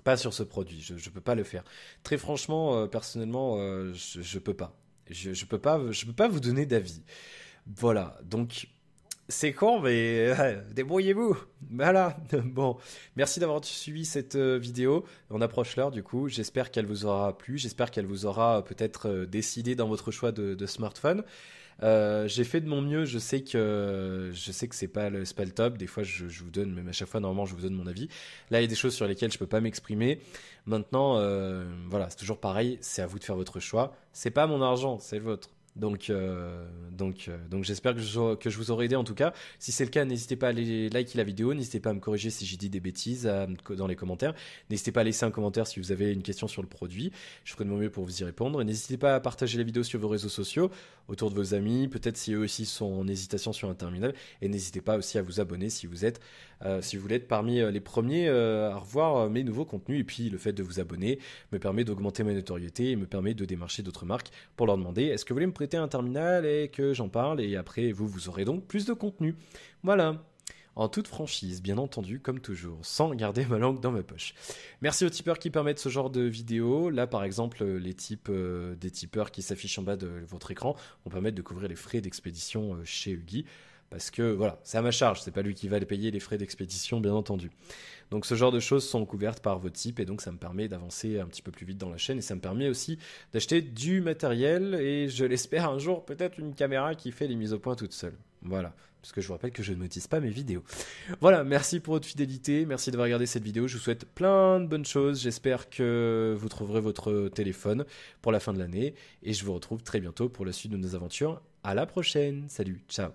Pas sur ce produit, je peux pas le faire. Très franchement, personnellement, je peux pas. Je peux pas vous donner d'avis. Voilà, donc c'est con, mais débrouillez-vous. Voilà. Bon, merci d'avoir suivi cette vidéo. On approche l'heure du coup. J'espère qu'elle vous aura plu. J'espère qu'elle vous aura peut-être décidé dans votre choix de smartphone. J'ai fait de mon mieux. Je sais que c'est pas le top. Des fois, je vous donne, même à chaque fois, normalement, je vous donne mon avis. Là, il y a des choses sur lesquelles je peux pas m'exprimer. Maintenant, voilà, c'est toujours pareil. C'est à vous de faire votre choix. C'est pas mon argent, c'est le vôtre. Donc j'espère que je vous aurai aidé en tout cas. Si c'est le cas, n'hésitez pas à aller liker la vidéo, n'hésitez pas à me corriger si j'ai dit des bêtises dans les commentaires. N'hésitez pas à laisser un commentaire si vous avez une question sur le produit. Je ferai de mon mieux pour vous y répondre. Et n'hésitez pas à partager la vidéo sur vos réseaux sociaux, autour de vos amis, peut-être si eux aussi sont en hésitation sur un terminal. Et n'hésitez pas aussi à vous abonner si vous voulez être parmi les premiers à revoir mes nouveaux contenus. Et puis le fait de vous abonner me permet d'augmenter ma notoriété et me permet de démarcher d'autres marques pour leur demander est-ce que vous voulez me prêter un terminal et que j'en parle et après vous aurez donc plus de contenu. Voilà. En toute franchise, bien entendu, comme toujours, sans garder ma langue dans ma poche. Merci aux tipeurs qui permettent ce genre de vidéos. Là, par exemple, les types des tipeurs qui s'affichent en bas de votre écran vont permettre de couvrir les frais d'expédition chez Huggy. Parce que voilà, c'est à ma charge, c'est pas lui qui va payer les frais d'expédition, bien entendu. Donc ce genre de choses sont couvertes par vos types et donc ça me permet d'avancer un petit peu plus vite dans la chaîne et ça me permet aussi d'acheter du matériel et je l'espère un jour peut-être une caméra qui fait les mises au point toute seule. Voilà, parce que je vous rappelle que je ne monétise pas mes vidéos. Voilà, merci pour votre fidélité, merci d'avoir regardé cette vidéo, je vous souhaite plein de bonnes choses, j'espère que vous trouverez votre téléphone pour la fin de l'année et je vous retrouve très bientôt pour la suite de nos aventures. À la prochaine, salut, ciao.